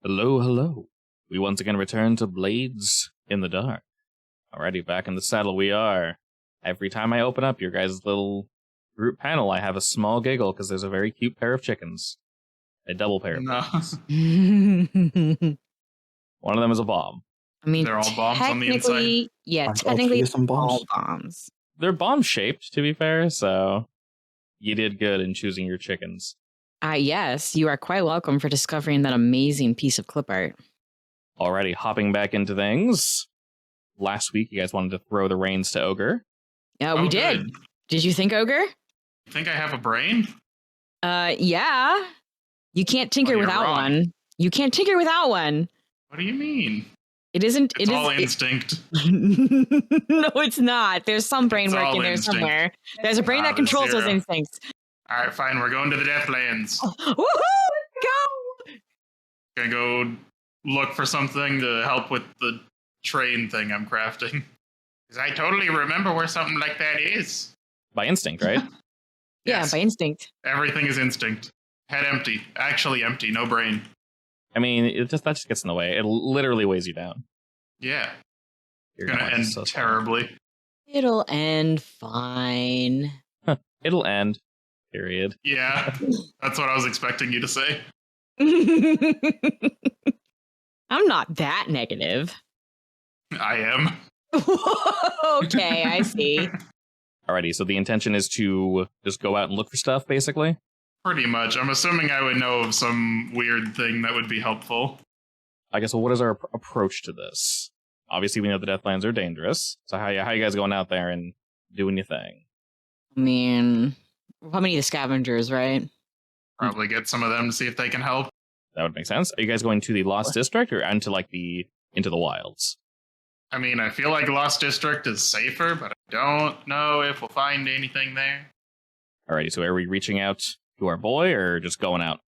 Hello, hello. We once again return to Blades in the Dark. Alrighty, back in the saddle we are. Every time I open up your guys' little group panel, I have a small giggle because there's a very cute pair of chickens. A double pair of chickens. One of them is a bomb. I mean, they're all bombs on the inside. Yeah, Aren't all technically, three of them bombs? all bombs. They're bomb-shaped, to be fair, so you did good in choosing your chickens. Yes, you are quite welcome for discovering that amazing piece of clip art. Alrighty, hopping back into things. Last week, you guys wanted to throw the reins to Ogre. Yeah, we did. Good. Did you think, Ogre? You think I have a brain? Yeah. You can't tinker Well, you're without wrong. one. You can't tinker without one. What do you mean? It isn't. It's all instinct. No, it's not. There's some brain It's work all in there instinct. somewhere. There's a brain that there's controls those zero. instincts. All right, fine. We're going to the Deathlands. Woohoo! Go! Gonna go look for something to help with the train thing I'm crafting. Because I totally remember where something like that is. By instinct, right? Yeah, Yes. by instinct. Everything is instinct. Head empty. Actually empty. No brain. I mean, that just gets in the way. It literally weighs you down. Yeah. You're Gonna like, end so sad. terribly. It'll end fine. It'll end. Period. Yeah. That's what I was expecting you to say. I'm not that negative. I am. Okay, I see. Alrighty, so the intention is to just go out and look for stuff, basically? Pretty much. I'm assuming I would know of some weird thing that would be helpful. I guess, well, what is our approach to this? Obviously, we know the Deathlands are dangerous, so how you guys going out there and doing your thing? I mean, how many of the scavengers, right? Probably get some of them to see if they can help. That would make sense. Are you guys going to the Lost District or into the wilds? I mean, I feel like Lost District is safer, but I don't know if we'll find anything there. Alrighty, so are we reaching out to our boy or just going out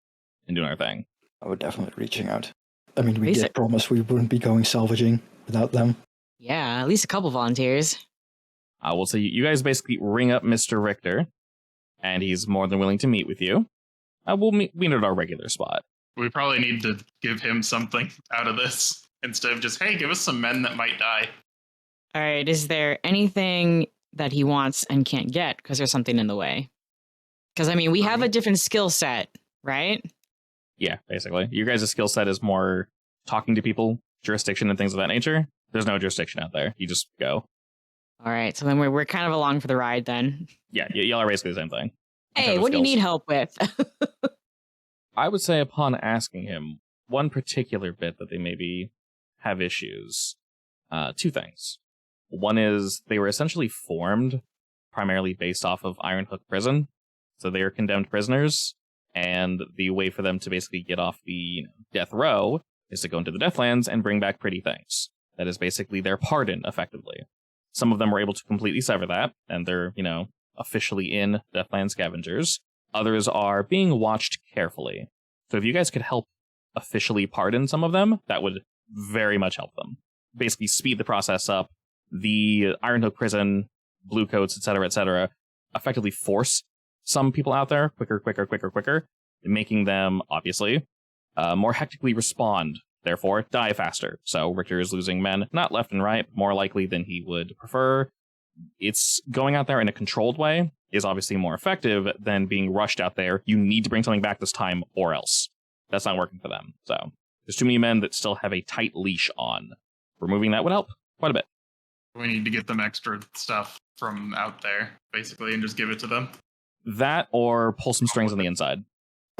and doing our thing? I would definitely reaching out. I mean, we Basic. did promise we wouldn't be going salvaging without them. Yeah, at least a couple volunteers. Well, so you guys basically ring up Mr. Richter, and he's more than willing to meet with you. We'll meet at our regular spot. We probably need to give him something out of this instead of just, hey, give us some men that might die. All right, is there anything that he wants and can't get because there's something in the way? Because, I mean, we have a different skill set, right? Yeah, basically. Your guys' skill set is more talking to people, jurisdiction, and things of that nature. There's no jurisdiction out there. You just go. All right, so then we're kind of along for the ride then. Yeah, y'all are basically the same thing. in Hey, terms of what do you skills. need help with? I would say upon asking him one particular bit that they maybe have issues, two things. One is they were essentially formed primarily based off of Iron Hook Prison. So they are condemned prisoners, and the way for them to basically get off the death row is to go into the Deathlands and bring back pretty things. That is basically their pardon, effectively. Some of them were able to completely sever that, and they're, officially in Deathland Scavengers. Others are being watched carefully. So if you guys could help officially pardon some of them, that would very much help them. Basically speed the process up. The Iron Hook Prison, Bluecoats, etc., effectively force some people out there quicker, making them, obviously, more hectically respond, therefore die faster. So Richter is losing men, not left and right, more likely than he would prefer. It's going out there in a controlled way is obviously more effective than being rushed out there. You need to bring something back this time or else. That's not working for them. So there's too many men that still have a tight leash on. Removing that would help quite a bit. We need to get them extra stuff from out there, basically, and just give it to them. That or pull some strings on the inside.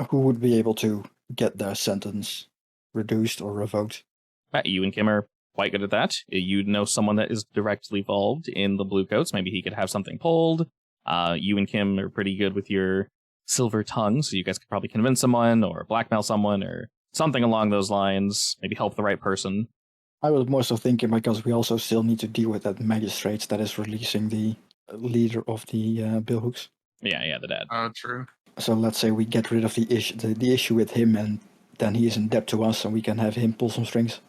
Who would be able to get their sentence reduced or revoked? You and Kim are quite good at that. You know someone that is directly involved in the Bluecoats. Maybe he could have something pulled. You and Kim are pretty good with your silver tongue, so you guys could probably convince someone or blackmail someone or something along those lines. Maybe help the right person. I was more so thinking because we also still need to deal with that magistrate that is releasing the leader of the billhooks. Yeah, the dad. Oh, true. So let's say we get rid of the issue with him, and then he is in debt to us, and we can have him pull some strings.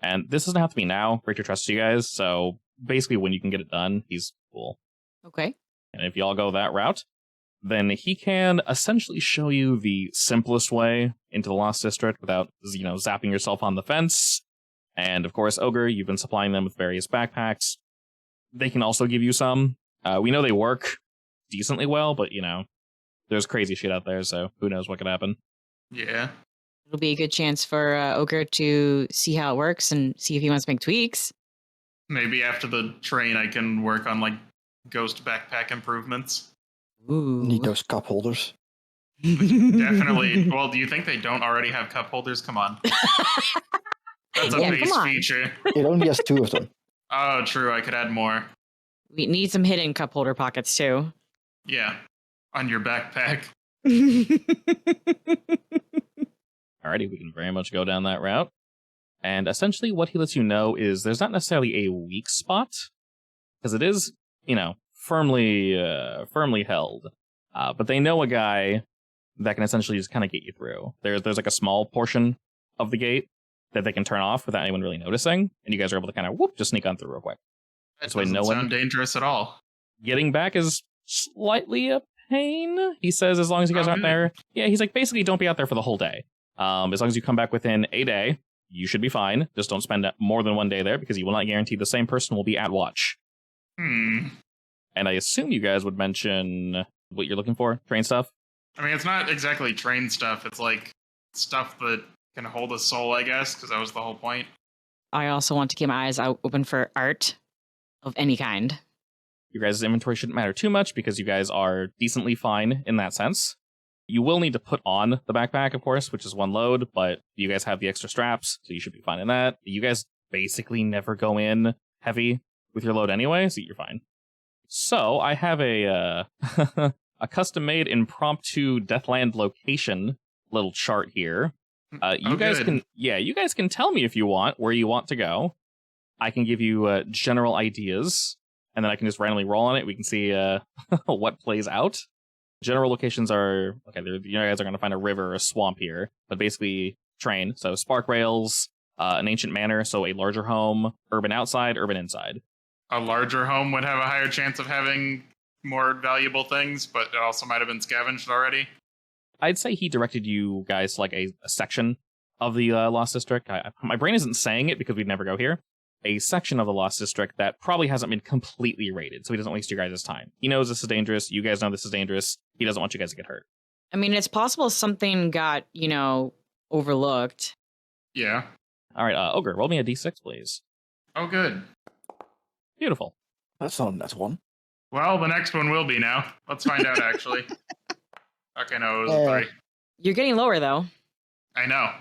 And this doesn't have to be now. Richter trusts you guys, so basically when you can get it done, he's cool. Okay. And if y'all go that route, then he can essentially show you the simplest way into the Lost District without, zapping yourself on the fence. And of course, Ogre, you've been supplying them with various backpacks. They can also give you some. We know they work decently well, but, there's crazy shit out there, so who knows what could happen. Yeah. It'll be a good chance for Ogre to see how it works and see if he wants to make tweaks. Maybe after the train, I can work on like ghost backpack improvements. Ooh. Need those cup holders. Definitely. Well, do you think they don't already have cup holders? Come on. That's a Yeah, base come on. feature. It only has 2 of them. Oh, true. I could add more. We need some hidden cup holder pockets too. Yeah. On your backpack. Alrighty, we can very much go down that route. And essentially what he lets you know is there's not necessarily a weak spot, because it is, firmly held. But they know a guy that can essentially just kind of get you through. There's like a small portion of the gate that they can turn off without anyone really noticing, and you guys are able to kind of just sneak on through real quick. That So doesn't no one- sound dangerous at all. Getting back is slightly a pain, he says, as long as you guys Oh, aren't good. there. Yeah, he's like, basically don't be out there for the whole day. As long as you come back within a day, you should be fine. Just don't spend more than one day there, because you will not guarantee the same person will be at watch. And I assume you guys would mention what you're looking for, train stuff. I mean, it's not exactly train stuff. It's like stuff that can hold a soul, I guess, because that was the whole point. I also want to keep my eyes out open for art of any kind. Your guys' inventory shouldn't matter too much because you guys are decently fine in that sense. You will need to put on the backpack, of course, which is one load, but you guys have the extra straps, so you should be fine in that. You guys basically never go in heavy with your load anyway, so you're fine. So I have a a custom-made impromptu Deathland location little chart here. You guys can tell me if you want where you want to go. I can give you general ideas, and then I can just randomly roll on it. We can see what plays out. General locations are, okay, you guys are going to find a river or a swamp here, but basically train. So spark rails, an ancient manor, so a larger home, urban outside, urban inside. A larger home would have a higher chance of having more valuable things, but it also might have been scavenged already. I'd say he directed you guys to like a section of the Lost District. My brain isn't saying it because we'd never go here. A section of the Lost District that probably hasn't been completely raided, so he doesn't waste your guys' time. He knows this is dangerous. You guys know this is dangerous. He doesn't want you guys to get hurt. I mean, it's possible something got, overlooked. Yeah. All right, Ogre, roll me a d6, please. Oh, good. Beautiful. That's not a net one. Well, the next one will be now. Let's find out, actually. Okay, no, it was a 3. You're getting lower, though. I know.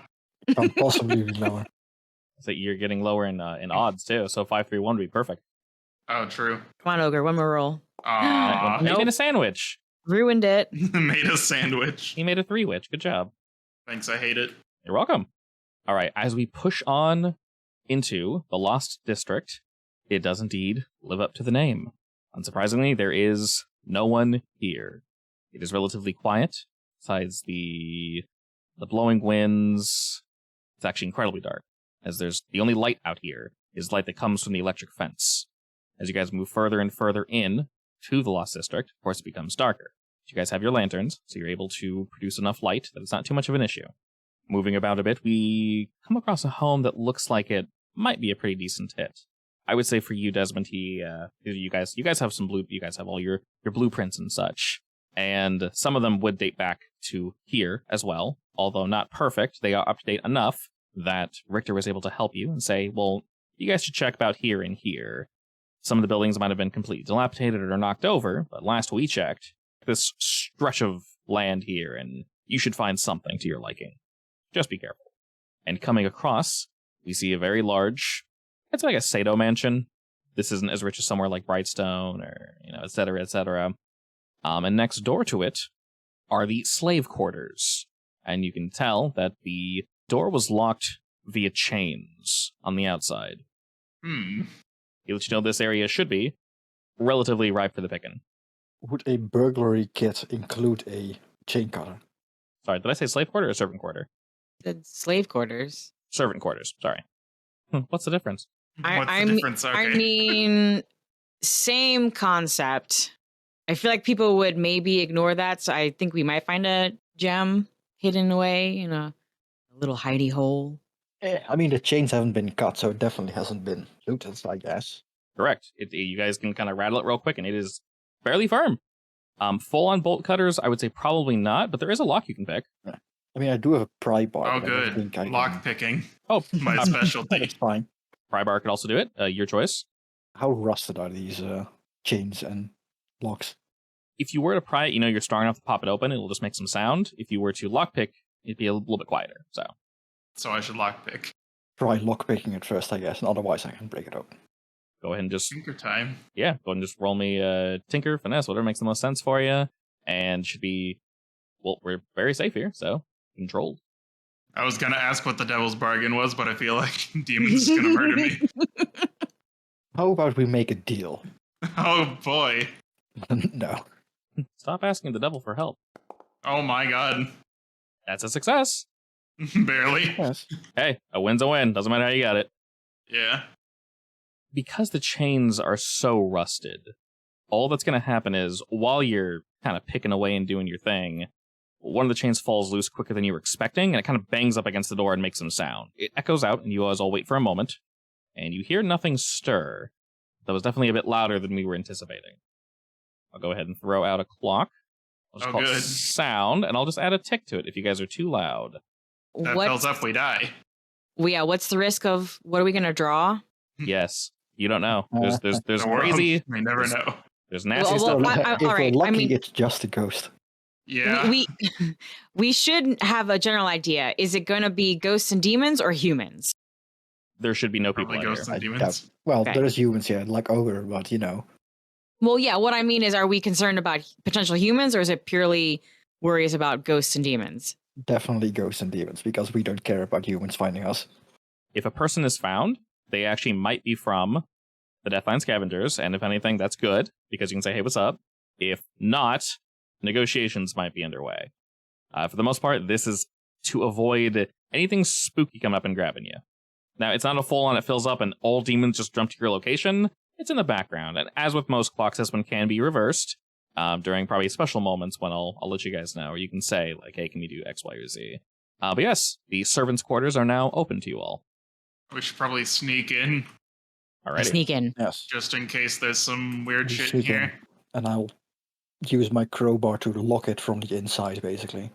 Can't possibly be lower. So you're getting lower in odds, too, so 5-3-1 would be perfect. Oh, true. Come on, Ogre, one more roll. Aww. He made a sandwich. Ruined it. Made a sandwich. He made a 3-witch. Good job. Thanks, I hate it. You're welcome. All right, as we push on into the Lost District, it does indeed live up to the name. Unsurprisingly, there is no one here. It is relatively quiet, besides the blowing winds. It's actually incredibly dark, as there's the only light out here is light that comes from the electric fence. As you guys move further and further in to the Lost District, of course, it becomes darker. You guys have your lanterns, so you're able to produce enough light that it's not too much of an issue. Moving about a bit, we come across a home that looks like it might be a pretty decent hit. I would say for you, Desmond, you guys have you guys have all your blueprints and such, and some of them would date back to here as well. Although not perfect, they are up to date enough that Richter was able to help you and say, well, you guys should check about here and here. Some of the buildings might have been completely dilapidated or knocked over, but last we checked, this stretch of land here, and you should find something to your liking. Just be careful. And coming across, we see a very large, it's like a Sato mansion. This isn't as rich as somewhere like Brightstone or, et cetera, et cetera. And next door to it are the slave quarters. And you can tell that the door was locked via chains on the outside. He lets you know this area should be relatively ripe for the picking. Would a burglary kit include a chain cutter? Sorry, did I say slave quarter or servant quarter? The slave quarters. Servant quarters, sorry. What's the difference? What's the difference? Okay. I mean, same concept. I feel like people would maybe ignore that, so I think we might find a gem hidden away in a little hidey hole. I mean, the chains haven't been cut, so it definitely hasn't been looted, I guess. Correct. You guys can kind of rattle it real quick, and it is fairly firm. Full-on bolt cutters, I would say probably not, but there is a lock you can pick. I mean, I do have a pry bar. Oh, but I don't good. think I can- Lock picking. Oh, My specialty. That's fine. pry bar could also do it. Your choice. How rusted are these chains and locks? If you were to pry it, you're strong enough to pop it open, it'll just make some sound. If you were to lockpick, it'd be a little bit quieter. So I should lockpick. Try lockpicking it first, I guess, and otherwise I can break it open. Go ahead and just Tinker time. go ahead and just roll me tinker, finesse, whatever makes the most sense for you, and should be. Well, we're very safe here, so controlled. I was gonna ask what the devil's bargain was, but I feel like Demon's gonna murder me. How about we make a deal? Oh boy. No. Stop asking the devil for help. Oh my god. That's a success. Barely. Yes. Hey, a win's a win. Doesn't matter how you got it. Yeah. Because the chains are so rusted, all that's going to happen is while you're kind of picking away and doing your thing, one of the chains falls loose quicker than you were expecting, and it kind of bangs up against the door and makes some sound. It echoes out, and you guys all wait for a moment, and you hear nothing stir. That was definitely a bit louder than we were anticipating. I'll go ahead and throw out a clock. I'll just Oh, call it good. sound, and I'll just add a tick to it if you guys are too loud. That fills up, we die. Yeah, what's the risk of what are we gonna draw? Yes, you don't know. There's The world, crazy. We never know. There's nasty Well, stuff. well, if all we're right, I lucky, mean- it's just a ghost. Yeah. We should have a general idea. Is it going to be ghosts and demons or humans? There should be no people Probably out ghosts here. and I demons. doubt- Well, Okay. there's humans here, like Ogre, but Well, yeah. What I mean is, are we concerned about potential humans, or is it purely worries about ghosts and demons? definitely ghosts and demons, because we don't care about humans finding us. If a person is found, they actually might be from the Deathline Scavengers, and if anything, that's good, because you can say, hey, what's up? If not, negotiations might be underway. For the most part, this is to avoid anything spooky coming up and grabbing you. Now, it's not a full-on, it fills up and all demons just jump to your location. It's in the background, and as with most clocks, this one can be reversed during probably special moments when I'll let you guys know, or you can say, like, hey, can we do X, Y, or Z? But yes, the servants' quarters are now open to you all. We should probably sneak in Alrighty. Sneak in. Yes. just in case there's some weird We shit in sneak in. here. And I'll use my crowbar to lock it from the inside, basically.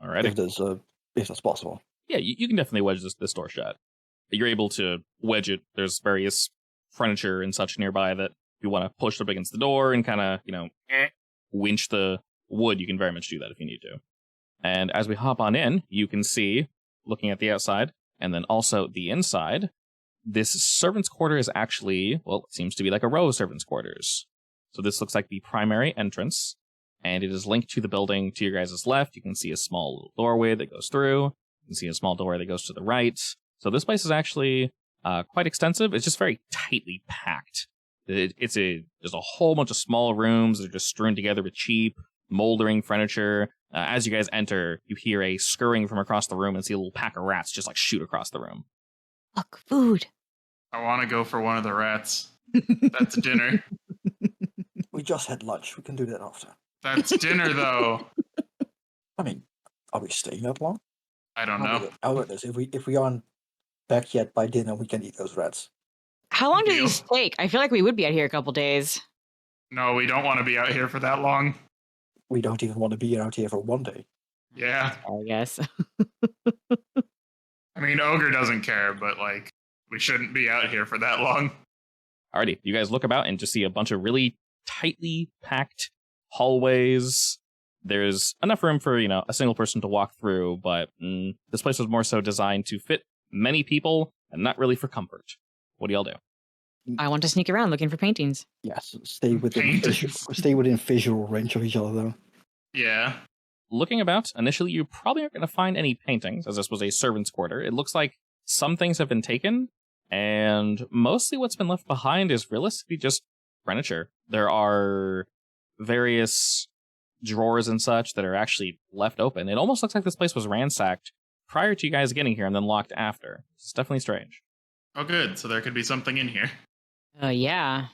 Alrighty. If that's possible. Yeah, you can definitely wedge this door shut. You're able to wedge it. There's various furniture and such nearby that if you want to push up against the door and kind of, winch the wood, you can very much do that if you need to. And as we hop on in, you can see, looking at the outside, and then also the inside, this servant's quarter is actually, well, it seems to be like a row of servant's quarters. So this looks like the primary entrance, and it is linked to the building to your guys' left. You can see a small little doorway that goes through. You can see a small doorway that goes to the right. So this place is actually quite extensive. It's just very tightly packed. There's a whole bunch of small rooms that are just strewn together with cheap, moldering furniture. As you guys enter, you hear a scurrying from across the room and see a little pack of rats just like shoot across the room. Look, food. I want to go for one of the rats. That's dinner. We just had lunch. We can do that after. That's dinner, though. I mean, are we staying that long? I don't know. How about this? If we aren't back yet by dinner, we can eat those rats. How long do Deal. these take? I feel like we would be out here a couple days. No, we don't want to be out here for that long. We don't even want to be out here for one day. Yeah. I guess. I mean, Ogre doesn't care, but, we shouldn't be out here for that long. Alrighty, you guys look about and just see a bunch of really tightly packed hallways. There's enough room for, a single person to walk through, but this place was more so designed to fit many people and not really for comfort. What do y'all do? I want to sneak around looking for paintings. Yes, stay within Paintings. visual range of each other, though. Yeah. Looking about, initially you probably aren't going to find any paintings, as this was a servant's quarter. It looks like some things have been taken, and mostly what's been left behind is realistically just furniture. There are various drawers and such that are actually left open. It almost looks like this place was ransacked prior to you guys getting here and then locked after. It's definitely strange. Oh, good. So there could be something in here. Yeah.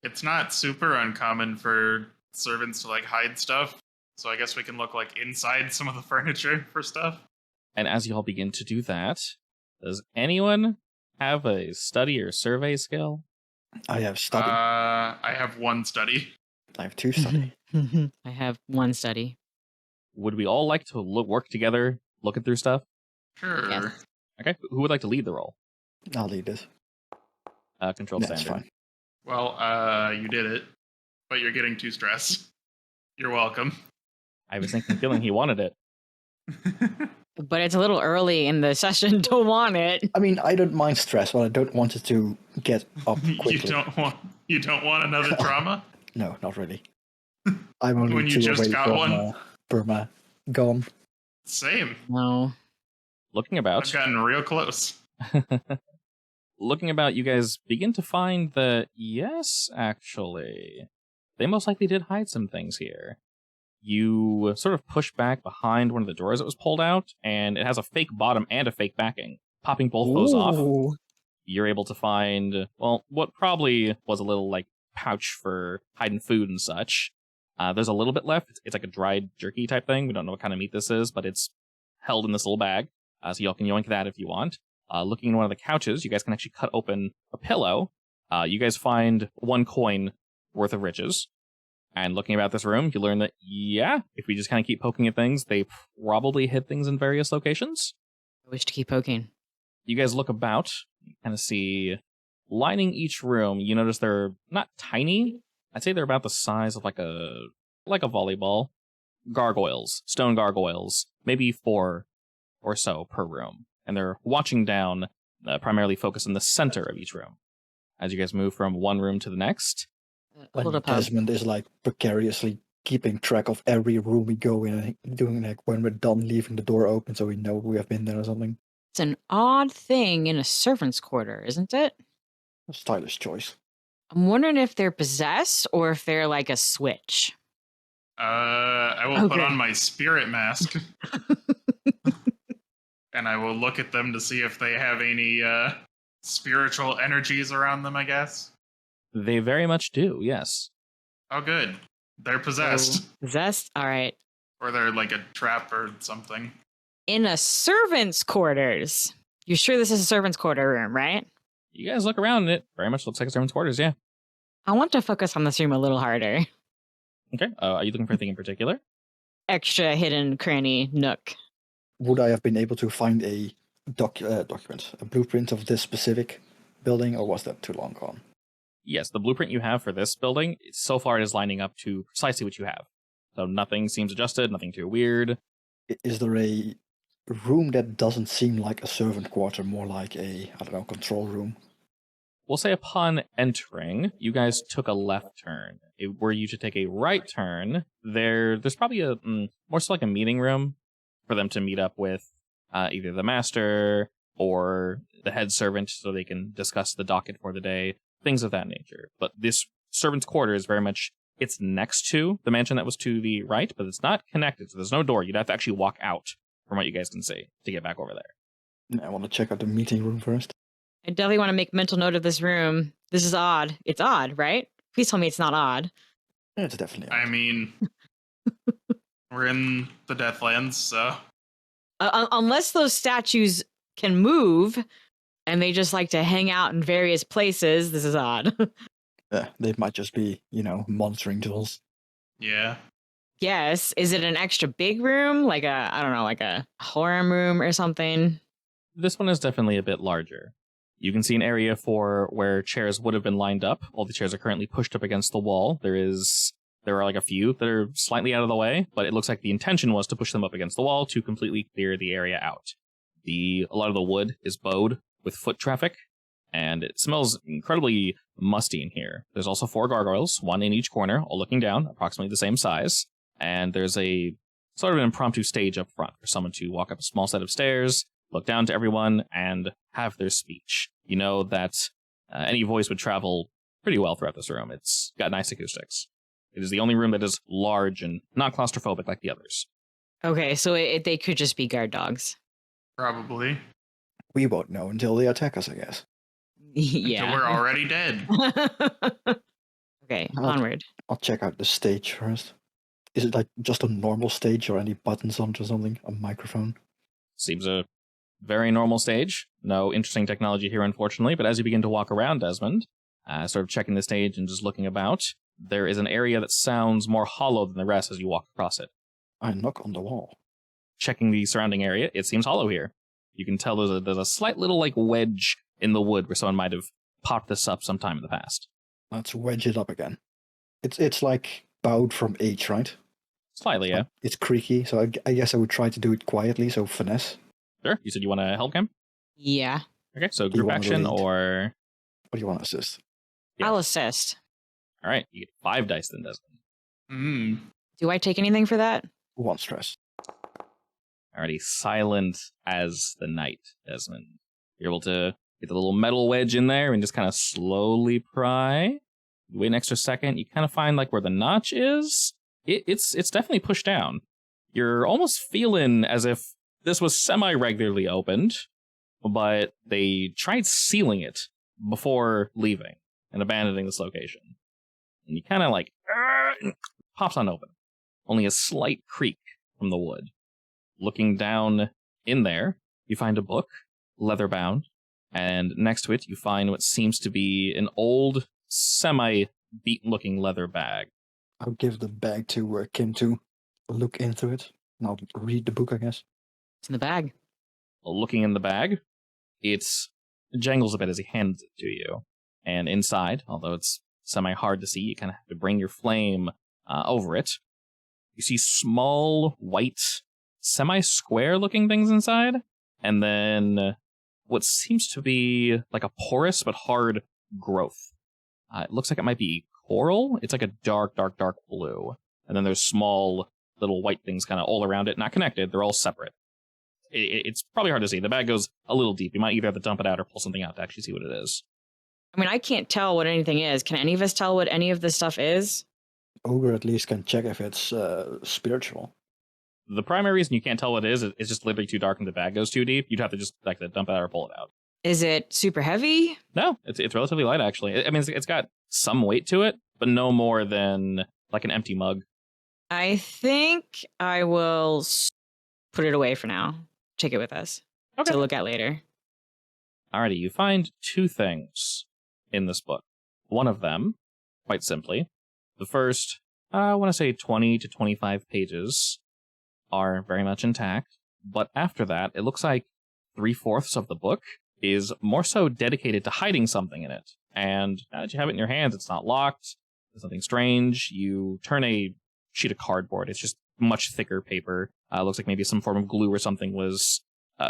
It's not super uncommon for servants to like hide stuff. So I guess we can look like inside some of the furniture for stuff. And as you all begin to do that, does anyone have a study or survey skill? I have study. I have 1 study. I have 2 study. I have 1 study. Would we all like to work together, looking through stuff? Sure. Yes. Okay, who would like to lead the role? I'll lead this. Controlled That's standard. fine. Well, you did it, but you're getting too stressed. You're welcome. I was thinking, feeling he wanted it. But it's a little early in the session to want it. I mean, I don't mind stress, but I don't want it to get up quickly. You don't want another trauma? No, not really. I'm only When you 2 just away got from one? Burma. Gone. Same. No. Looking I've about, gotten real close. looking about, you guys begin to find that, yes, actually, they most likely did hide some things here. You sort of push back behind one of the drawers that was pulled out, and it has a fake bottom and a fake backing. Popping both those off, Ooh. you're able to find, well, what probably was a little, like, pouch for hiding food and such. There's a little bit left. It's like a dried jerky type thing. We don't know what kind of meat this is, but it's held in this little bag. So y'all can yoink that if you want. Looking in one of the couches, you guys can actually cut open a pillow. You guys find 1 coin worth of riches. And looking about this room, you learn that, yeah, if we just kind of keep poking at things, they probably hid things in various locations. I wish to keep poking. You guys look about, you kind of see, lining each room, you notice they're not tiny. I'd say they're about the size of like a volleyball. Gargoyles, stone gargoyles, maybe 4 or so per room. And they're watching down, primarily focused in the center of each room. As you guys move from one room to the next, When Hold up. Desmond is like precariously keeping track of every room we go in, doing like when we're done leaving the door open so we know we have been there or something. It's an odd thing in a servant's quarter, isn't it? A stylish choice. I'm wondering if they're possessed or if they're like a switch. I will put Okay. on my spirit mask. And I will look at them to see if they have any spiritual energies around them, I guess. they very much do, yes. Oh, good. They're possessed. Possessed? All right. Or they're like a trap or something. In a servant's quarters. You're sure this is a servant's quarter room, right? You guys look around, and it very much looks like a servant's quarters, yeah. I want to focus on this room a little harder. Okay, are you looking for anything in particular? Extra hidden cranny nook. Would I have been able to find a document, a blueprint of this specific building, or was that too long gone? Yes, the blueprint you have for this building, so far it is lining up to precisely what you have. So nothing seems adjusted, nothing too weird. Is there a room that doesn't seem like a servant quarter, more like a, I don't know, control room? We'll say upon entering, you guys took a left turn. Were you to take a right turn, there's probably a more so like a meeting room for them to meet up with either the master or the head servant so they can discuss the docket for the day, things of that nature. But this servant's quarter is very much, it's next to the mansion that was to the right, but it's not connected, so there's no door. You'd have to actually walk out from what you guys can see to get back over there. I want to check out the meeting room first. I definitely want to make mental note of this room. This is odd. It's odd, right? Please tell me it's not odd. Yeah, it's definitely I odd. mean, we're in the Deathlands, so. Unless those statues can move and they just like to hang out in various places, this is odd. Yeah, they might just be, monitoring tools. Yeah. Yes. Is it an extra big room? Like a horror room or something? This one is definitely a bit larger. You can see an area for where chairs would have been lined up. All the chairs are currently pushed up against the wall. There are like a few that are slightly out of the way, but it looks like the intention was to push them up against the wall to completely clear the area out. A lot of the wood is bowed with foot traffic, and it smells incredibly musty in here. There's also 4 gargoyles, 1 in each corner, all looking down, approximately the same size. And there's a sort of an impromptu stage up front for someone to walk up a small set of stairs, look down to everyone, and have their speech. You know that any voice would travel pretty well throughout this room. It's got nice acoustics. It is the only room that is large and not claustrophobic like the others. Okay, so they could just be guard dogs. Probably. We won't know until they attack us, I guess. Until Yeah. we're already dead. Okay, I'll- onward. I'll check out the stage first. Is it like just a normal stage or any buttons on it or something? A microphone? Seems a very normal stage. No interesting technology here, unfortunately, but as you begin to walk around, Desmond, sort of checking the stage and just looking about, there is an area that sounds more hollow than the rest as you walk across it. I knock on the wall. Checking the surrounding area, it seems hollow here. You can tell there's a slight little like wedge in the wood where someone might have popped this up sometime in the past. Let's wedge it up again. It's like bowed from age, right? Slightly, yeah. It's creaky, so I guess I would try to do it quietly, so finesse. Sure. You said you want to help him? Yeah. Okay, so Do you group want action to lead? or... What do you want to assist? Yeah. I'll assist. All right, you get 5 dice then, Desmond. Do I take anything for that? 1 stress. Alrighty, silent as the night, Desmond. You're able to get the little metal wedge in there and just kind of slowly pry. You wait an extra second, you kind of find like where the notch is. It's definitely pushed down. You're almost feeling as if this was semi-regularly opened, but they tried sealing it before leaving and abandoning this location. And you kind of like, pops on open. Only a slight creak from the wood. Looking down in there, you find a book, leather-bound, and next to it you find what seems to be an old, semi-beaten-looking leather bag. I'll give the bag to Kim to look into it, and I'll read the book, I guess. It's in the bag. Looking in the bag, it jangles a bit as he hands it to you. And inside, although it's semi-hard to see, you kind of have to bring your flame over it. You see small, white, semi-square looking things inside, and then what seems to be like a porous but hard growth. It looks like it might be coral. It's like a dark, dark, dark blue. And then there's small little white things kind of all around it, not connected. They're all separate. It's probably hard to see. The bag goes a little deep. You might either have to dump it out or pull something out to actually see what it is. I mean, I can't tell what anything is. Can any of us tell what any of this stuff is? Ogre at least can check if it's spiritual. The primary reason you can't tell what it is just literally too dark and the bag goes too deep. You'd have to just like dump it out or pull it out. Is it super heavy? No, it's relatively light, actually. I mean, it's got some weight to it, but no more than like an empty mug. I think I will put it away for now. Take it with us to look at later. Alrighty, you find 2 things in this book. One of them, quite simply, the first, I want to say 20 to 25 pages are very much intact, but after that, it looks like 3/4 of the book is more so dedicated to hiding something in it. And now that you have it in your hands, it's not locked, there's nothing strange. You turn a sheet of cardboard, it's just much thicker paper. Looks like maybe some form of glue or something was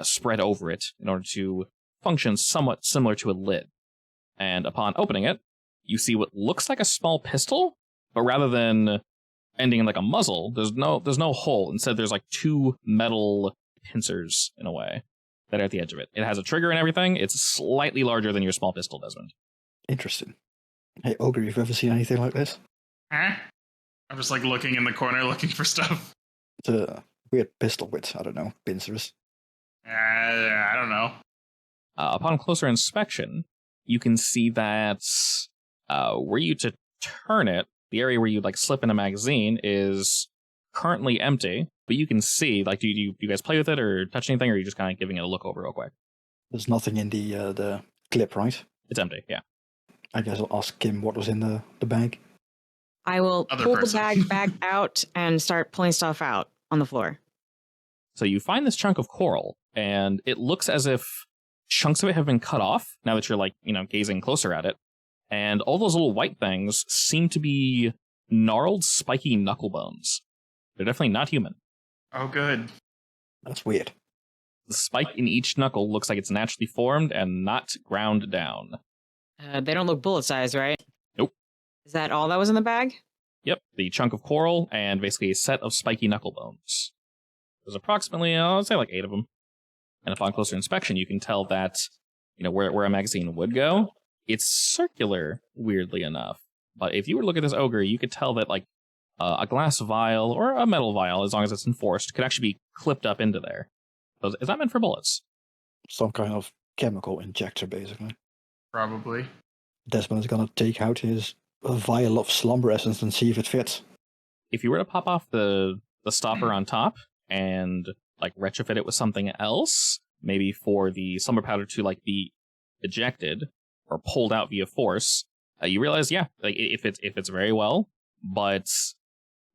spread over it in order to function somewhat similar to a lid. And upon opening it, you see what looks like a small pistol, but rather than ending in like a muzzle, there's no hole. Instead, there's like 2 metal pincers in a way that are at the edge of it. It has a trigger and everything. It's slightly larger than your small pistol, Desmond. Interesting. Hey, Ogre, you've ever seen anything like this? Huh? I'm just like looking in the corner looking for stuff. It's a weird pistol with, I don't know, pincers. I don't know. Upon closer inspection, you can see that were you to turn it, the area where you like slip in a magazine is currently empty, but you can see, like, do you guys play with it or touch anything, or are you just kind of giving it a look over real quick? There's nothing in the clip, right? It's empty, yeah. I guess I'll ask Kim what was in the bag. I will Other pull person. the bag out and start pulling stuff out on the floor. So you find this chunk of coral, and it looks as if chunks of it have been cut off, now that you're, like, gazing closer at it. And all those little white things seem to be gnarled, spiky knuckle bones. They're definitely not human. Oh, good. That's weird. The spike in each knuckle looks like it's naturally formed and not ground down. They don't look bullet sized, right? Nope. Is that all that was in the bag? Yep, the chunk of coral and basically a set of spiky knuckle bones. There's approximately, I'd say like 8 of them. And upon closer inspection, you can tell that, where a magazine would go, it's circular, weirdly enough. But if you were to look at this ogre, you could tell that, like, a glass vial or a metal vial, as long as it's enforced, could actually be clipped up into there. So is that meant for bullets? Some kind of chemical injector, basically. Probably. Desmond is gonna take out his a vial of slumber essence and see if it fits. If you were to pop off the stopper on top and like retrofit it with something else, maybe for the slumber powder to like be ejected or pulled out via force, you realize, yeah, like if it's very well, but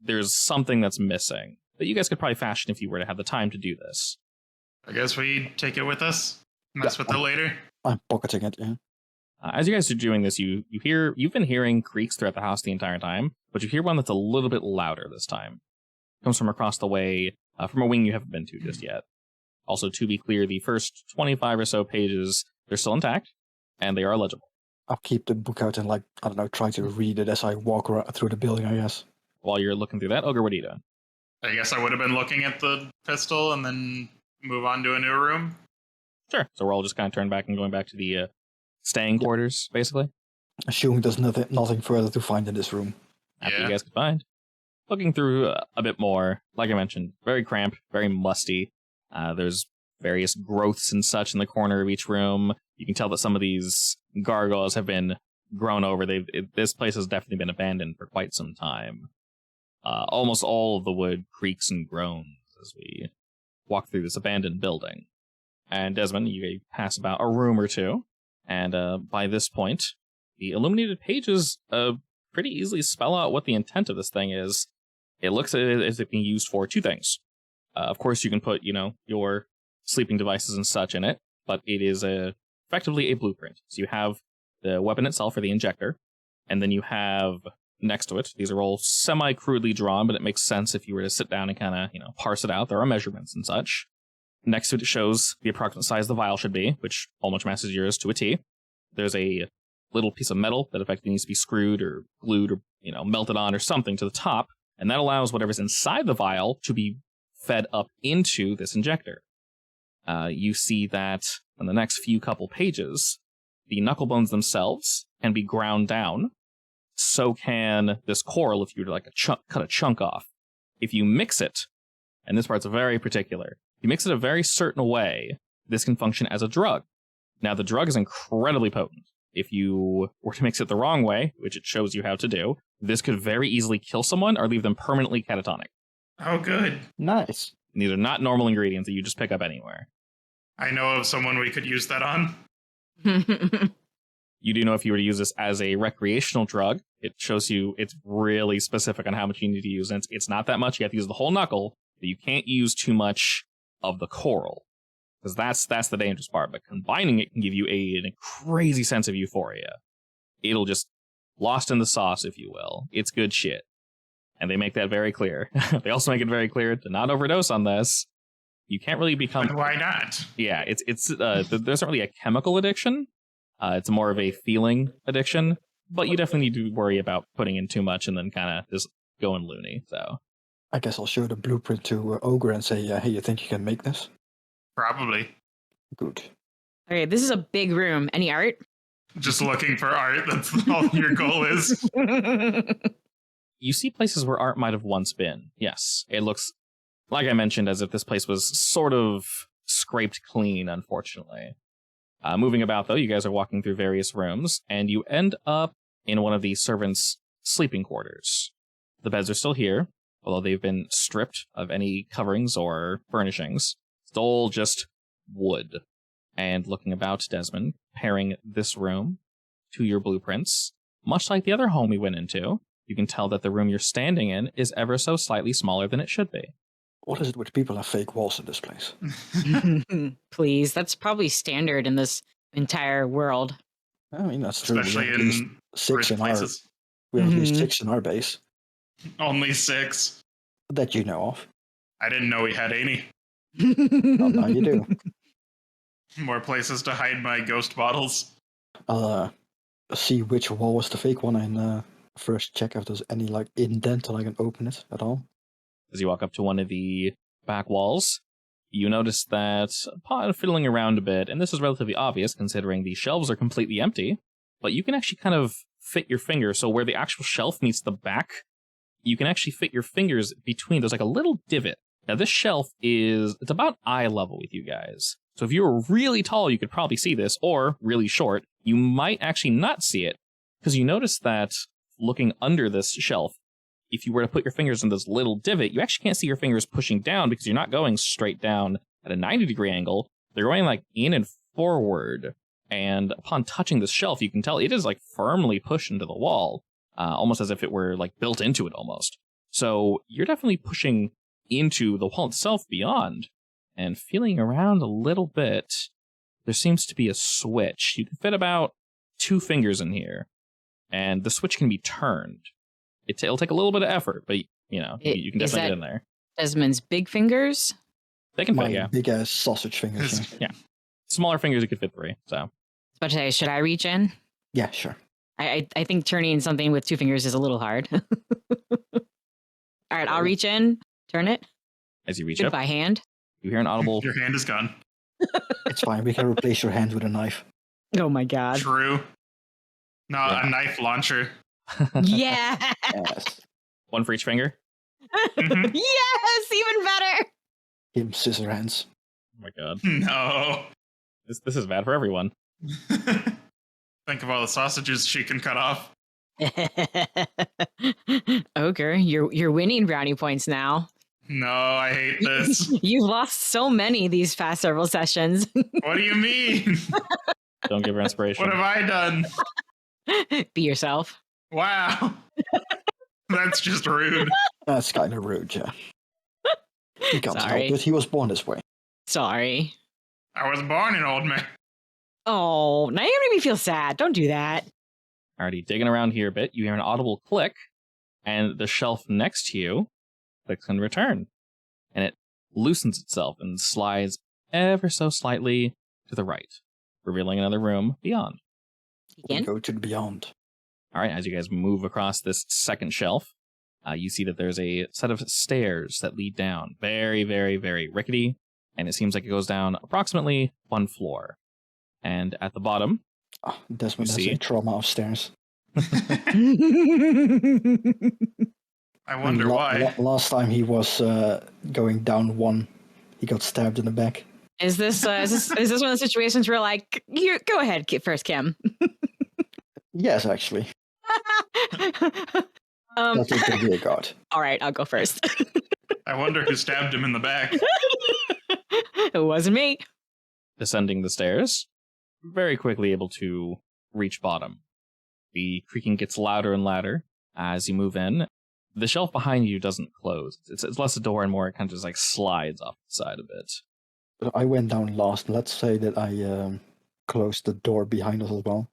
there's something that's missing that you guys could probably fashion if you were to have the time to do this. I guess we take it with us. Mess with it later. I'm pocketing it, yeah. As you guys are doing this, you've been hearing creaks throughout the house the entire time, but you hear one that's a little bit louder this time. It comes from across the way, from a wing you haven't been to just yet. Also, to be clear, the first 25 or so pages, they're still intact, and they are legible. I'll keep the book out and, like, I don't know, try to read it as I walk around through the building, I guess. While you're looking through that, Ogre, what are you doing? I guess I would have been looking at the pistol and then move on to a new room. Sure. So we're all just kind of turned back and going back to the staying quarters, basically. Assuming there's nothing further to find in this room. After you guys could find. Looking through a bit more, like I mentioned, very cramped, very musty. There's various growths and such in the corner of each room. You can tell that some of these gargoyles have been grown over. This place has definitely been abandoned for quite some time. Almost all of the wood creaks and groans as we walk through this abandoned building. And Desmond, you pass about a room or two, and by this point, the illuminated pages pretty easily spell out what the intent of this thing is. It looks at it as it being used for two things. Of course, you can put, your sleeping devices and such in it, but it is effectively a blueprint. So you have the weapon itself, or the injector, and then you have next to it, these are all semi-crudely drawn, but it makes sense if you were to sit down and kind of, parse it out. There are measurements and such. Next to it, it shows the approximate size the vial should be, which almost matches yours to a T. There's a little piece of metal that effectively needs to be screwed or glued or, melted on or something to the top, and that allows whatever's inside the vial to be fed up into this injector. You see that on the next few couple pages, the knuckle bones themselves can be ground down. So can this coral if you were to cut a chunk off. If you mix it, and this part's very particular, you mix it a very certain way, this can function as a drug. Now, the drug is incredibly potent. If you were to mix it the wrong way, which it shows you how to do, this could very easily kill someone or leave them permanently catatonic. Oh, good. Nice. And these are not normal ingredients that you just pick up anywhere. I know of someone we could use that on. You do know if you were to use this as a recreational drug, it shows you it's really specific on how much you need to use. And it's not that much. You have to use the whole knuckle, but you can't use too much of the coral. Because that's the dangerous part. But combining it can give you a crazy sense of euphoria. It'll just lost in the sauce, if you will. It's good shit. And they make that very clear. They also make it very clear to not overdose on this. You can't really become... But why not? Yeah, there isn't really a chemical addiction. It's more of a feeling addiction. But you definitely need to worry about putting in too much and then kind of just going loony. So I guess I'll show the blueprint to Ogre and say, hey, you think you can make this? Probably. Good. Okay, this is a big room. Any art? Just looking for art. That's all your goal is. You see places where art might have once been. Yes, it looks, like I mentioned, as if this place was sort of scraped clean, unfortunately. Moving about, though, you guys are walking through various rooms, and you end up in one of the servants' sleeping quarters. The beds are still here, although they've been stripped of any coverings or furnishings. It's all just wood. And looking about, Desmond, pairing this room to your blueprints, much like the other home we went into, you can tell that the room you're standing in is ever so slightly smaller than it should be. What is it with people have fake walls in this place? Please, that's probably standard in this entire world. I mean, that's true. Especially in rich places. We have at least 6 in our base. Only 6. That you know of. I didn't know we had any. Well, now you do. More places to hide my ghost bottles. I'll see which wall was the fake one and first check if there's any indent and I can open it at all. As you walk up to one of the back walls, you notice that upon fiddling around a bit, and this is relatively obvious considering the shelves are completely empty, but you can actually kind of fit your finger. So where the actual shelf meets the back, you can actually fit your fingers between. There's like a little divot. Now this shelf it's about eye level with you guys. So if you were really tall, you could probably see this, or really short, you might actually not see it, because you notice that looking under this shelf, if you were to put your fingers in this little divot, you actually can't see your fingers pushing down because you're not going straight down at a 90-degree angle. They're going like in and forward. And upon touching this shelf, you can tell it is like firmly pushed into the wall, almost as if it were like built into it almost. So you're definitely pushing into the wall itself beyond. And feeling around a little bit, there seems to be a switch. You can fit about 2 fingers in here, and the switch can be turned. It'll take a little bit of effort, but you can definitely get in there. Desmond's big fingers? They can fit, My yeah. big ass sausage fingers. Yeah. Smaller fingers, you could fit 3, so. I was about to say, should I reach in? Yeah, sure. I think turning something with 2 fingers is a little hard. All right, I'll reach in, turn it. As you reach up, By hand. you hear an audible... Your hand is gone. It's fine. We can replace your hand with a knife. Oh my god. True. No, Yeah. a knife launcher. Yeah. Yes. 1 for each finger. Mhm. Yes, even better. Him scissor hands. Oh my god. No. This is bad for everyone. Think of all the sausages she can cut off. Ogre, you're winning brownie points now. No, I hate this. You've lost so many these past several sessions. What do you mean? Don't give her inspiration. What have I done? Be yourself. Wow. That's just rude. That's kind of rude, yeah. He can't Sorry. help it. He was born this way. Sorry. I was born an old man. Oh, now you're making me feel sad. Don't do that. Alrighty, digging around here a bit, you hear an audible click, and the shelf next to you clicks in return. And it loosens itself and slides ever so slightly to the right, revealing another room beyond. We Again? go to the beyond. Alright, as you guys move across this second shelf, you see that there's a set of stairs that lead down. Very, very, very rickety, and it seems like it goes down approximately 1 floor. And at the bottom, Oh, Desmond You has see? a trauma of stairs. I wonder why. Last time he was going down 1, he got stabbed in the back. Is this one of the situations where like, you go ahead first, Kim? Yes, actually. That's a good rear guard. All right, I'll go first. I wonder who stabbed him in the back. It wasn't me. descending the stairs, very quickly able to reach bottom. The creaking gets louder and louder as you move in. The shelf behind you doesn't close. It's less a door and more it kind of just like slides off the side of it. I went down last. Let's say that I closed the door behind us as well.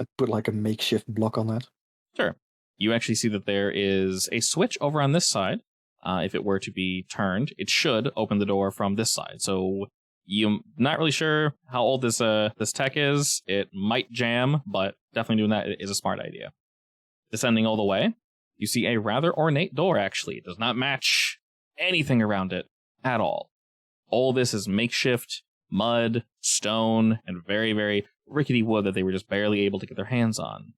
I put like a makeshift block on that. Sure. You actually see that there is a switch over on this side. If it were to be turned, it should open the door from this side. So you're not really sure how old this tech is. It might jam, but definitely doing that is a smart idea. Descending all the way, you see a rather ornate door, actually. It does not match anything around it at all. All this is makeshift mud, stone, and very, very rickety wood that they were just barely able to get their hands on.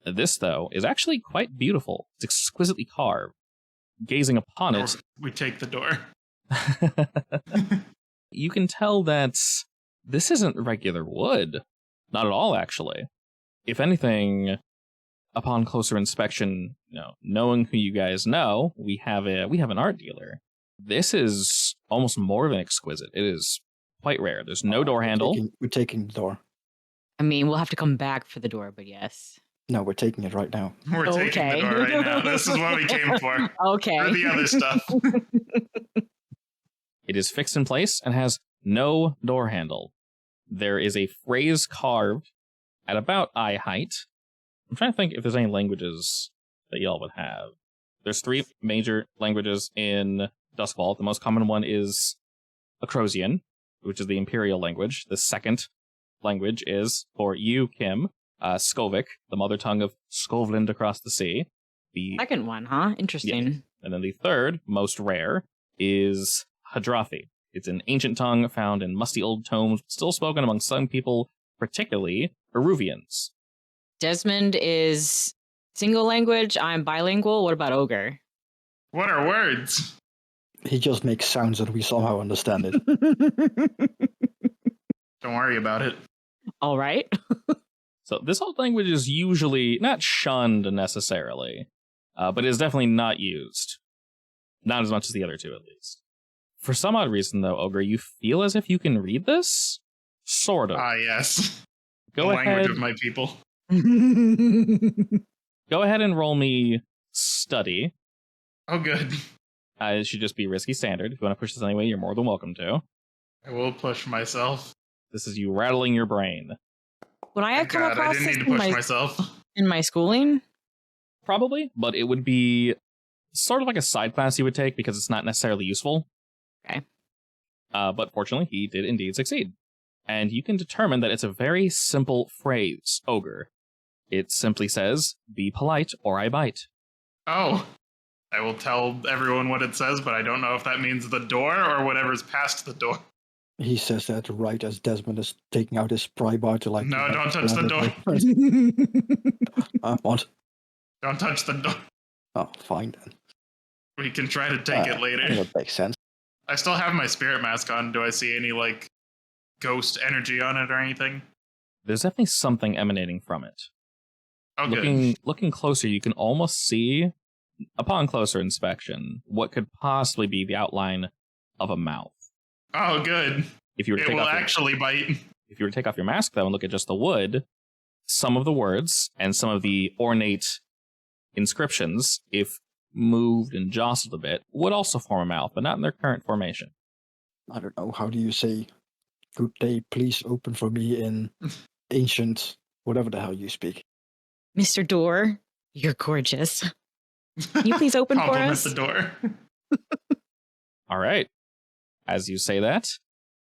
This, though, is actually quite beautiful. It's exquisitely carved. Gazing upon it, We take the door. you can tell that this isn't regular wood. Not at all, actually. If anything, upon closer inspection, knowing who you guys know, we have an art dealer. This is almost more than exquisite. It is quite rare. There's no door handle. We're taking the door. I mean, we'll have to come back for the door, but yes. No, we're taking it right now. We're taking Okay. the door right now. This is what we came for. Okay. Or the other stuff. It is fixed in place and has no door handle. There is a phrase carved at about eye height. I'm trying to think if there's any languages that y'all would have. There's 3 major languages in Duskfall. The most common one is Acrosian, which is the Imperial language. The second language is, for you, Kim, Skovic, the mother tongue of Skovland across the sea. The Second one, huh? Interesting. And then the third, most rare, is Hadrathi. It's an ancient tongue found in musty old tomes, still spoken among some people, particularly Peruvians. Desmond is single language. I'm bilingual. What about Ogre? What are words? He just makes sounds that we somehow understand it. Don't worry about it. All right. So this whole language is usually not shunned necessarily, but is definitely not used. Not as much as the other two, at least. For some odd reason, though, Ogre, you feel as if you can read this? Sort of. Ah, yes. Go the ahead. language of my people. Go ahead and roll me study. Oh, good. It should just be risky standard. If you want to push this anyway, you're more than welcome to. I will push myself. This is you rattling your brain. Would I have Thank come God, I across didn't this need to in push my, myself. in my schooling? Probably, but it would be sort of like a side class you would take because it's not necessarily useful. Okay. But fortunately, he did indeed succeed. And you can determine that it's a very simple phrase, Ogre. It simply says, be polite or I bite. Oh. I will tell everyone what it says, but I don't know if that means the door or whatever's past the door. He says that right as Desmond is taking out his pry bar to like... No, don't touch the door. What? Don't touch the door. Oh, fine then. We can try to take it later. That makes sense. I still have my spirit mask on. Do I see any, like, ghost energy on it or anything? There's definitely something emanating from it. Oh, good. Looking closer, you can almost see, upon closer inspection, what could possibly be the outline of a mouth. Oh, good. If you were to It take will off actually bite. if you were to take off your mask, though, and look at just the wood, some of the words and some of the ornate inscriptions, if moved and jostled a bit, would also form a mouth, but not in their current formation. I don't know. How do you say, good day, please open for me in ancient, whatever the hell you speak? Mr. Door, you're gorgeous. Can you please open for Compliment us? the door. All right. As you say that,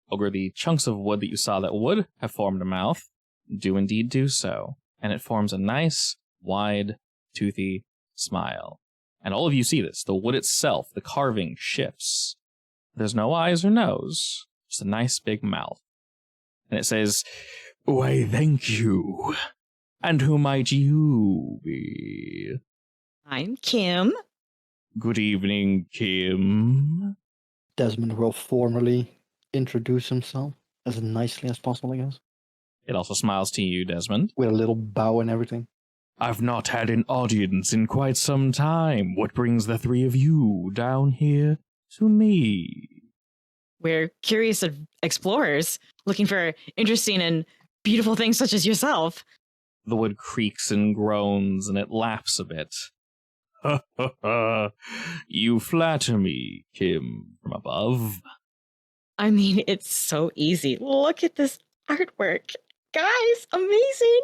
Ogre, the chunks of wood that you saw that would have formed a mouth do indeed do so, and it forms a nice, wide, toothy smile. And all of you see this. The wood itself, the carving, shifts. There's no eyes or nose, just a nice big mouth. And it says, "Why, thank you. And who might you be?" I'm Kim. "Good evening, Kim." Desmond will formally introduce himself as nicely as possible, I guess. It also smiles to you, Desmond. With a little bow and everything. "I've not had an audience in quite some time. What brings the three of you down here to me?" We're curious explorers looking for interesting and beautiful things such as yourself. The wood creaks and groans, and it laughs a bit. "Ha ha ha! You flatter me, Kim, from above." I mean, it's so easy. Look at this artwork. Guys, amazing.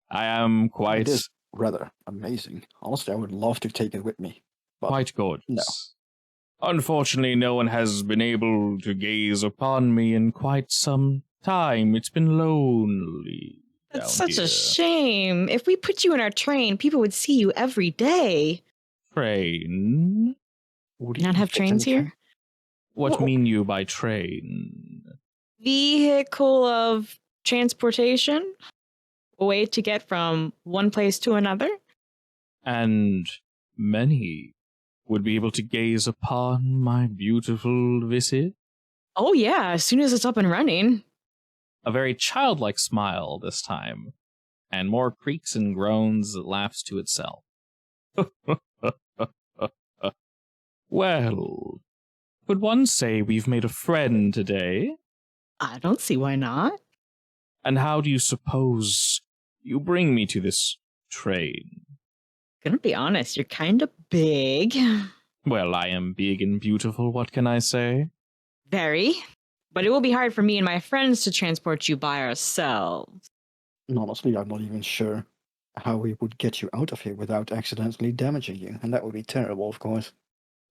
"I am It quite is rather amazing. Honestly, I would love to take it with me. But quite gorgeous. no. Unfortunately, no one has been able to gaze upon me in quite some time. It's been lonely. That's down such here. a shame. If we put you in our train, people would see you every day. Train? would Do you not you have fit in trains the train? here? What Whoa. mean you by train? Vehicle of transportation? A way to get from one place to another? And many would be able to gaze upon my beautiful visage? Oh, yeah, as soon as it's up and running. A very childlike smile this time, and more creaks and groans that laughs to itself. Well, could one say we've made a friend today? I don't see why not. And how do you suppose you bring me to this train? Gonna be honest, you're kind of big. Well, I am big and beautiful, what can I say? Very. But it will be hard for me and my friends to transport you by ourselves. And honestly, I'm not even sure how we would get you out of here without accidentally damaging you. And that would be terrible, of course.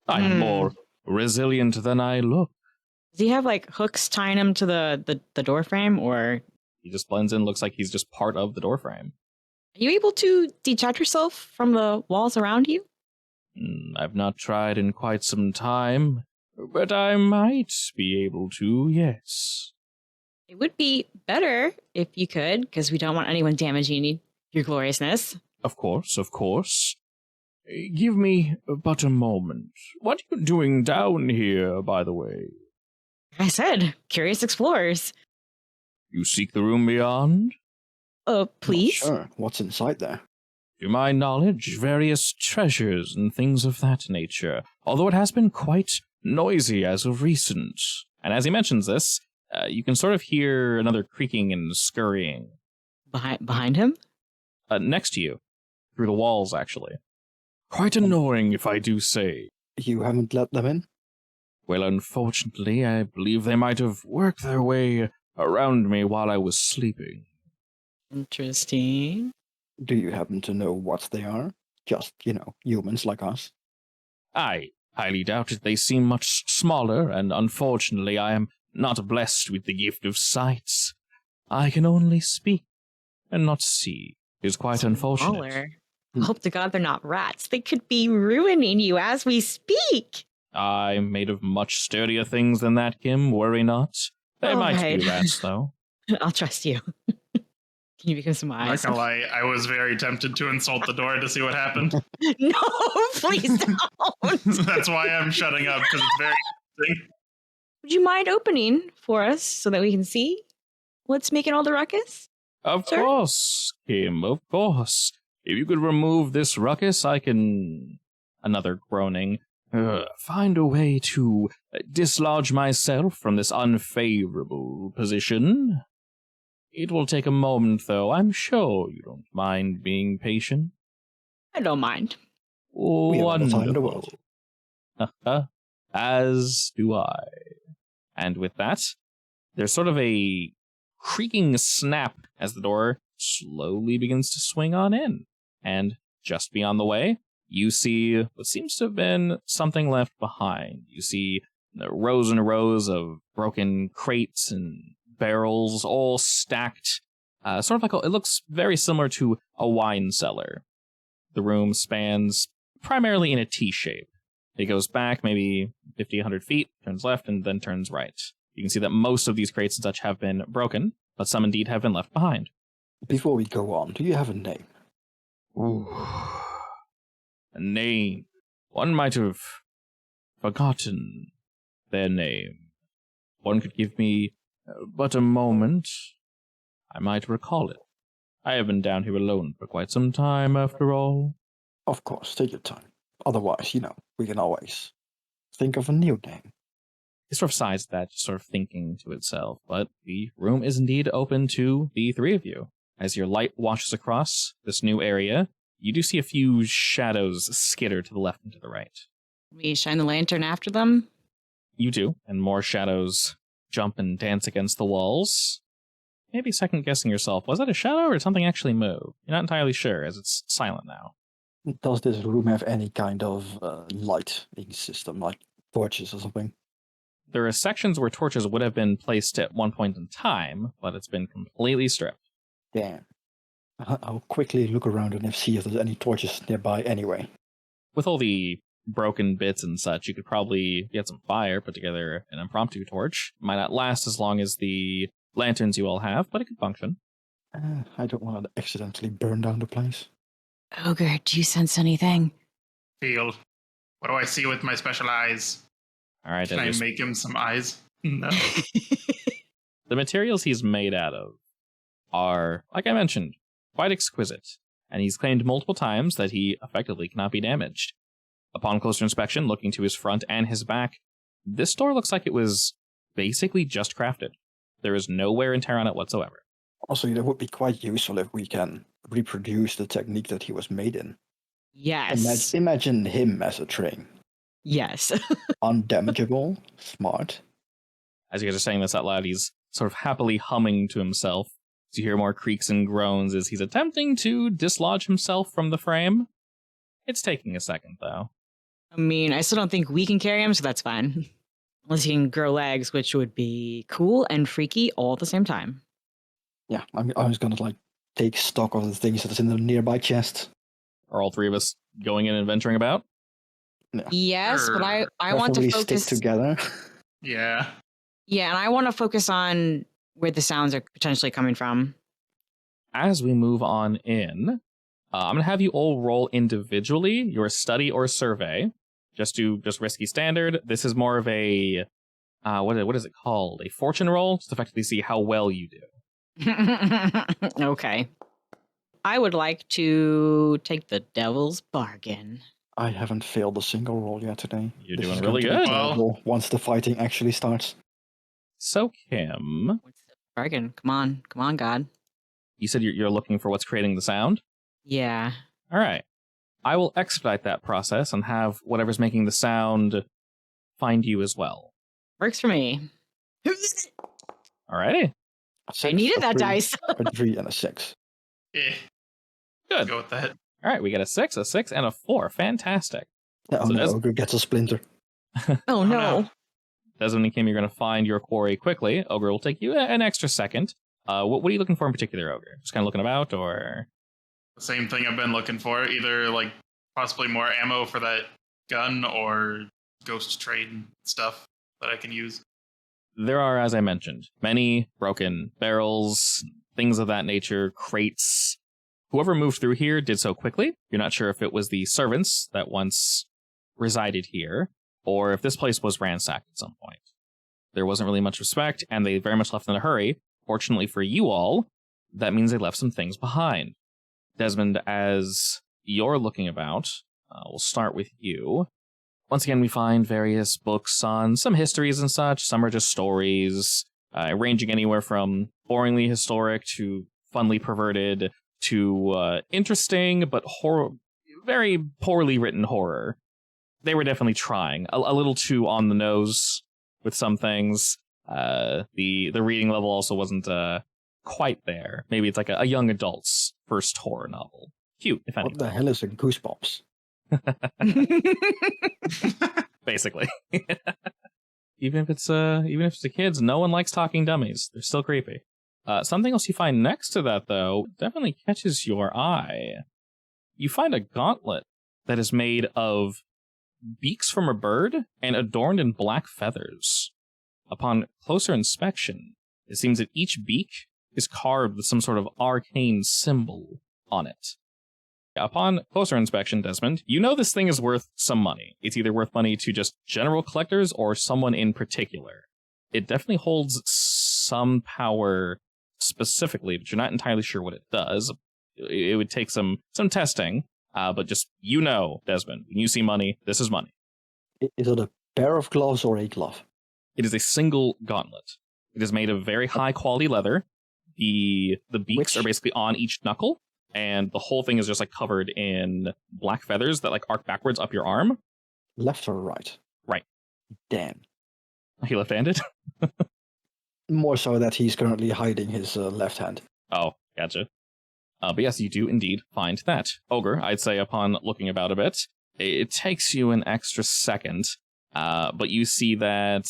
I am more resilient than I look. Does he have like hooks tying him to the door frame, or He just blends in, looks like he's just part of the doorframe. are you able to detach yourself from the walls around you? I've not tried in quite some time, but I might be able to, yes. It would be better if you could, because we don't want anyone damaging your gloriousness. Of course, of course. Give me but a moment. What are you doing down here, by the way? Like I said, curious explorers. You seek the room beyond? Please? Sure. What's inside there? To my knowledge, various treasures and things of that nature, although it has been quite noisy as of recent. And as he mentions this, you can sort of hear another creaking and scurrying. Behind him? Next to you, through the walls, actually. Quite annoying, if I do say. You haven't let them in? Well, unfortunately, I believe they might have worked their way around me while I was sleeping. Interesting. Do you happen to know what they are? Just, humans like us. I highly doubt it. They seem much smaller, and unfortunately I am not blessed with the gift of sight. I can only speak and not see. It is quite unfortunate. Smaller. Hope to God they're not rats. They could be ruining you as we speak. I'm made of much sturdier things than that, Kim. Worry not. They might be rats, though. I'll trust you. Can you become some eyes? Not gonna lie, I was very tempted to insult the door to see what happened. No, please don't. That's why I'm shutting up, because it's very interesting. Would you mind opening for us so that we can see what's making all the ruckus? Of Sir? course, Kim, of course. If you could remove this ruckus, I can... Another groaning. Find a way to dislodge myself from this unfavorable position. It will take a moment, though. I'm sure you don't mind being patient. I don't mind. We have all the time in the world. As do I. And with that, there's sort of a creaking snap as the door slowly begins to swing on in. And just beyond the way, you see what seems to have been something left behind. You see rows and rows of broken crates and barrels all stacked. Sort of like it looks very similar to a wine cellar. The room spans primarily in a T shape. It goes back maybe 50, 100 feet, turns left, and then turns right. You can see that most of these crates and such have been broken, but some indeed have been left behind. Before we go on, do you have a name? Ooh. A name. One might have forgotten their name. One could give me but a moment. I might recall it. I have been down here alone for quite some time, after all. Of course, take your time. Otherwise, we can always think of a new name. It sort of sighs at that, just sort of thinking to itself, but the room is indeed open to the three of you. As your light washes across this new area, you do see a few shadows skitter to the left and to the right. We shine the lantern after them. You do, and more shadows jump and dance against the walls. Maybe second-guessing yourself, was that a shadow or did something actually move? You're not entirely sure, as it's silent now. Does this room have any kind of lighting system, like torches or something? There are sections where torches would have been placed at one point in time, but it's been completely stripped. Damn. I'll quickly look around and see if there's any torches nearby anyway. With all the broken bits and such, you could probably get some fire, put together an impromptu torch. It might not last as long as the lanterns you all have, but it could function. I don't want to accidentally burn down the place. Ogre, do you sense anything? Feel. What do I see with my special eyes? All right, Can I make him some eyes? No. The materials he's made out of are, like I mentioned, quite exquisite, and he's claimed multiple times that he effectively cannot be damaged. Upon closer inspection, looking to his front and his back, this door looks like it was basically just crafted. There is no wear and tear on it whatsoever. Also, that would be quite useful if we can reproduce the technique that he was made in. Yes. Imagine him as a train. Yes. Undamageable, smart. As you guys are saying this out loud, he's sort of happily humming to himself. As you hear more creaks and groans as he's attempting to dislodge himself from the frame. It's taking a second, though. I mean, I still don't think we can carry him, so that's fine. Unless he can grow legs, which would be cool and freaky all at the same time. Yeah, I'm just gonna take stock of the things that's in the nearby chest. Are all three of us going in and venturing about? Yeah. Yes, but I want to Preferably focus stick together. Yeah. Yeah, and I want to focus on where the sounds are potentially coming from. As we move on in, I'm going to have you all roll individually your study or survey. Just risky standard. This is more of a, what is it called? A fortune roll, just to effectively see how well you do. Okay. I would like to take the devil's bargain. I haven't failed a single roll yet today. You're This doing is really going to be good. terrible once the fighting actually starts. So, Kim, What's the bargain? Come on, God. you said you're looking for what's creating the sound? Yeah. All right. I will expedite that process and have whatever's making the sound find you as well. Works for me. All righty. I needed that dice. A 3 and a 6. Eh, Good. go with that. All right, we get a 6, and a 4. Fantastic. Oh So no, that's- Ogre gets a splinter. Oh, no. no. Desmond and Kim, you're going to find your quarry quickly. Ogre will take you an extra second. What are you looking for in particular, Ogre? Just kind of looking about, or? The same thing I've been looking for. Either like possibly more ammo for that gun or ghost trade stuff that I can use. There are, as I mentioned, many broken barrels, things of that nature, crates. Whoever moved through here did so quickly. You're not sure if it was the servants that once resided here, or if this place was ransacked at some point. There wasn't really much respect, and they very much left in a hurry. Fortunately for you all, that means they left some things behind. Desmond, as you're looking about, we'll start with you. Once again, we find various books on some histories and such. Some are just stories, ranging anywhere from boringly historic to funly perverted to interesting but very poorly written horror. They were definitely trying. A little too on the nose with some things. The reading level also wasn't quite there. Maybe it's like a young adult's first horror novel. Cute, if anything. What the hell is a Goosebumps? Basically. even if it's the kids, no one likes talking dummies. They're still creepy. Something else you find next to that, though, definitely catches your eye. You find a gauntlet that is made of beaks from a bird and adorned in black feathers. Upon closer inspection, it seems that each beak is carved with some sort of arcane symbol on it. Upon closer inspection, Desmond, you know this thing is worth some money. It's either worth money to just general collectors or someone in particular. It definitely holds some power specifically, but you're not entirely sure what it does. It would take some testing, but just, Desmond, when you see money, this is money. Is it a pair of gloves or a glove? It is a single gauntlet. It is made of very high quality leather. The beaks are basically on each knuckle, and the whole thing is just like covered in black feathers that like arc backwards up your arm. Left or right? Right. Damn. Are you left-handed? More so that he's currently hiding his left hand. Oh, gotcha. But yes, you do indeed find that. Ogre, I'd say upon looking about a bit, it takes you an extra second, but you see that,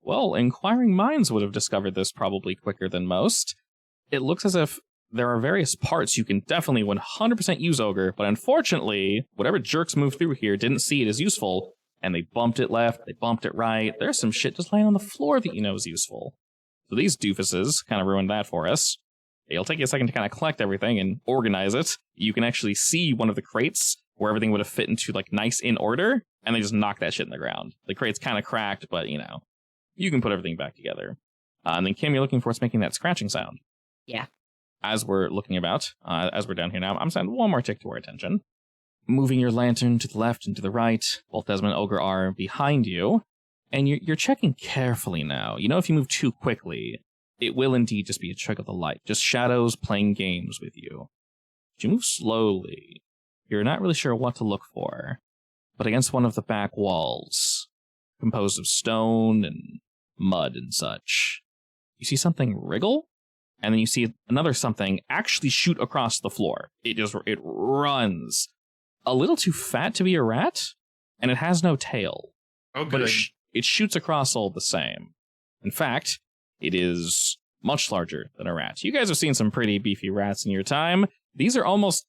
well, inquiring minds would have discovered this probably quicker than most. It looks as if there are various parts you can definitely 100% use, Ogre, but unfortunately, whatever jerks moved through here didn't see it as useful, and they bumped it left, they bumped it right. There's some shit just laying on the floor that you know is useful. So these doofuses kind of ruined that for us. It'll take you a second to kind of collect everything and organize it. You can actually see one of the crates where everything would have fit into like nice in order, and they just knock that shit in the ground. The crate's kind of cracked, but you can put everything back together. And then Kim, you're looking for what's making that scratching sound. Yeah. As we're looking about, as we're down here now, I'm sending one more tick to our attention. Moving your lantern to the left and to the right, both Desmond and Ogre are behind you, and you're checking carefully now. If you move too quickly, it will indeed just be a trick of the light, just shadows playing games with you. If you move slowly, you're not really sure what to look for, but against one of the back walls, composed of stone and mud and such, you see something wriggle, and then you see another something actually shoot across the floor. It runs. A little too fat to be a rat, and it has no tail. Oh, But good. it shoots across all the same. In fact, it is much larger than a rat. You guys have seen some pretty beefy rats in your time. These are almost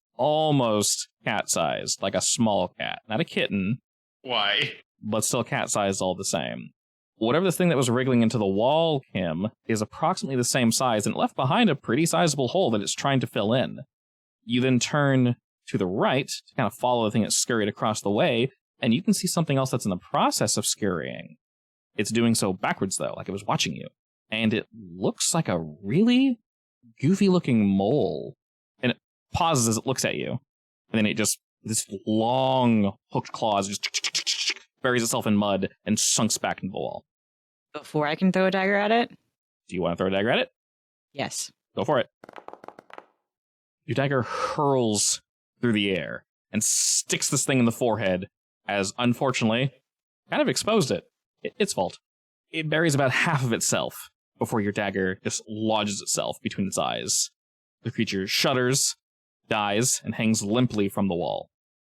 cat-sized, like a small cat. Not a kitten, Why? but still cat-sized all the same. Whatever this thing that was wriggling into the wall, Kim, is approximately the same size and left behind a pretty sizable hole that it's trying to fill in. You then turn to the right to kind of follow the thing that scurried across the way, and you can see something else that's in the process of scurrying. It's doing so backwards, though, like it was watching you. And it looks like a really goofy-looking mole. And it pauses as it looks at you. And then it just, this long hooked claws just buries itself in mud and sunks back into the wall. Before I can throw a dagger at it? Do you want to throw a dagger at it? Yes. Go for it. Your dagger hurls through the air and sticks this thing in the forehead as, unfortunately, kind of exposed it. Its fault. It buries about half of itself before your dagger just lodges itself between its eyes. The creature shudders, dies, and hangs limply from the wall.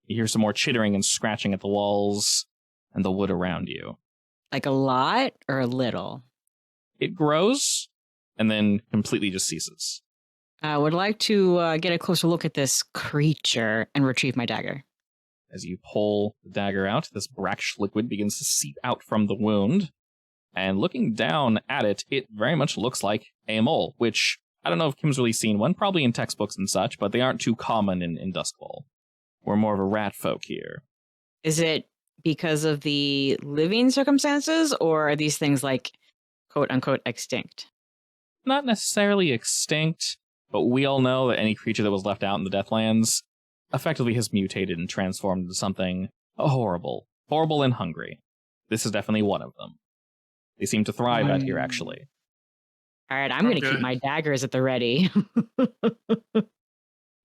You hear some more chittering and scratching at the walls and the wood around you. Like a lot or a little? It grows and then completely just ceases. I would like to get a closer look at this creature and retrieve my dagger. As you pull the dagger out, this brackish liquid begins to seep out from the wound. And looking down at it, it very much looks like a mole, which I don't know if Kim's really seen one, probably in textbooks and such, but they aren't too common in Duskfall. We're more of a rat folk here. Is it because of the living circumstances, or are these things like quote-unquote extinct? Not necessarily extinct, but we all know that any creature that was left out in the Deathlands effectively has mutated and transformed into something horrible. Horrible and hungry. This is definitely one of them. They seem to thrive out here, actually. All right, I'm going to keep my daggers at the ready.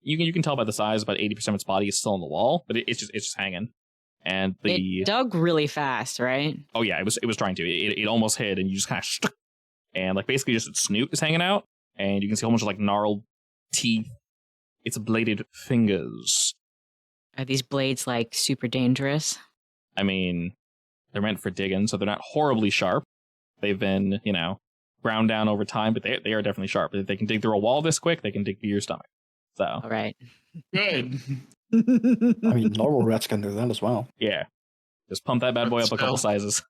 You can tell by the size, about 80% of its body is still on the wall, but it's just hanging. And it dug really fast, right? Oh yeah, it was trying to. It almost hit, and you just kind of stuck, and like basically just its snoot is hanging out, and you can see a whole bunch of like gnarled teeth. Its bladed fingers. Are these blades like super dangerous? I mean, they're meant for digging, so they're not horribly sharp. They've been, ground down over time, but they are definitely sharp. If they can dig through a wall this quick, they can dig through your stomach. So, all right. Good. I mean, normal rats can do that as well. Yeah. Just pump that bad boy up a couple sizes.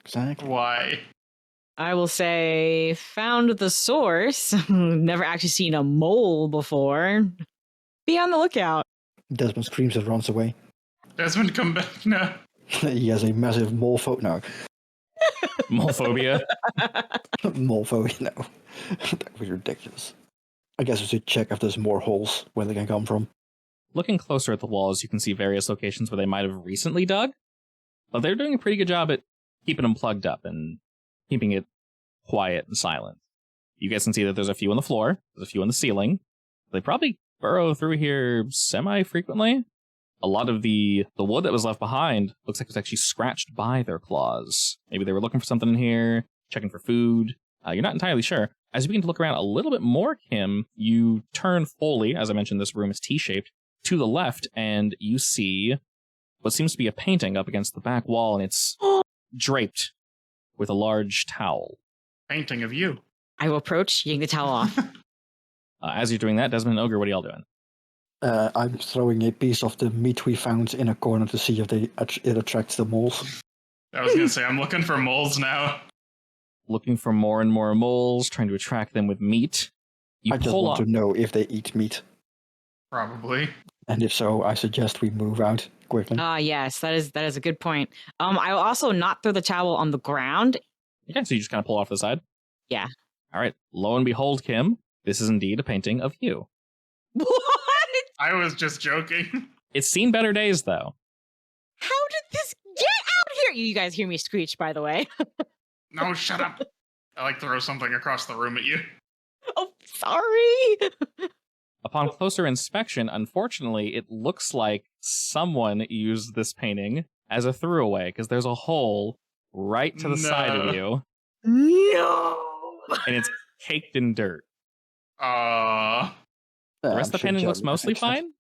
Exactly. Why? I will say, found the source. Never actually seen a mole before. Be on the lookout. Desmond screams and runs away. Desmond, come back now. He has a massive mole phobia. Molephobia. Mole phobia, no. That was ridiculous. I guess we should check if there's more holes where they can come from. Looking closer at the walls, you can see various locations where they might have recently dug. But they're doing a pretty good job at keeping them plugged up and keeping it quiet and silent. You guys can see that there's a few on the floor, there's a few on the ceiling. They probably burrow through here semi-frequently. A lot of the wood that was left behind looks like it was actually scratched by their claws. Maybe they were looking for something in here, checking for food. You're not entirely sure. As you begin to look around a little bit more, Kim, you turn fully, as I mentioned, this room is T-shaped, to the left, and you see what seems to be a painting up against the back wall, and it's draped with a large towel. Painting of you. I will approach, yank the towel off. As you're doing that, Desmond and Ogre, what are y'all doing? I'm throwing a piece of the meat we found in a corner to see if it attracts the moles. I was going to say, I'm looking for moles now. Looking for more and more moles, trying to attract them with meat. I just want to know if they eat meat. Probably. And if so, I suggest we move out quickly. Yes, that is a good point. I will also not throw the towel on the ground. Yeah, so you just kind of pull off the side? Yeah. All right. Lo and behold, Kim, this is indeed a painting of you. What? I was just joking. It's seen better days, though. How did this get out here? You guys hear me screech, by the way. No, shut up. I like throw something across the room at you. Oh, sorry. Upon closer inspection, unfortunately, it looks like someone used this painting as a throwaway, because there's a hole right to the side of you. No. And it's caked in dirt. The rest of the sure painting looks Jeremy mostly thinks that. fine.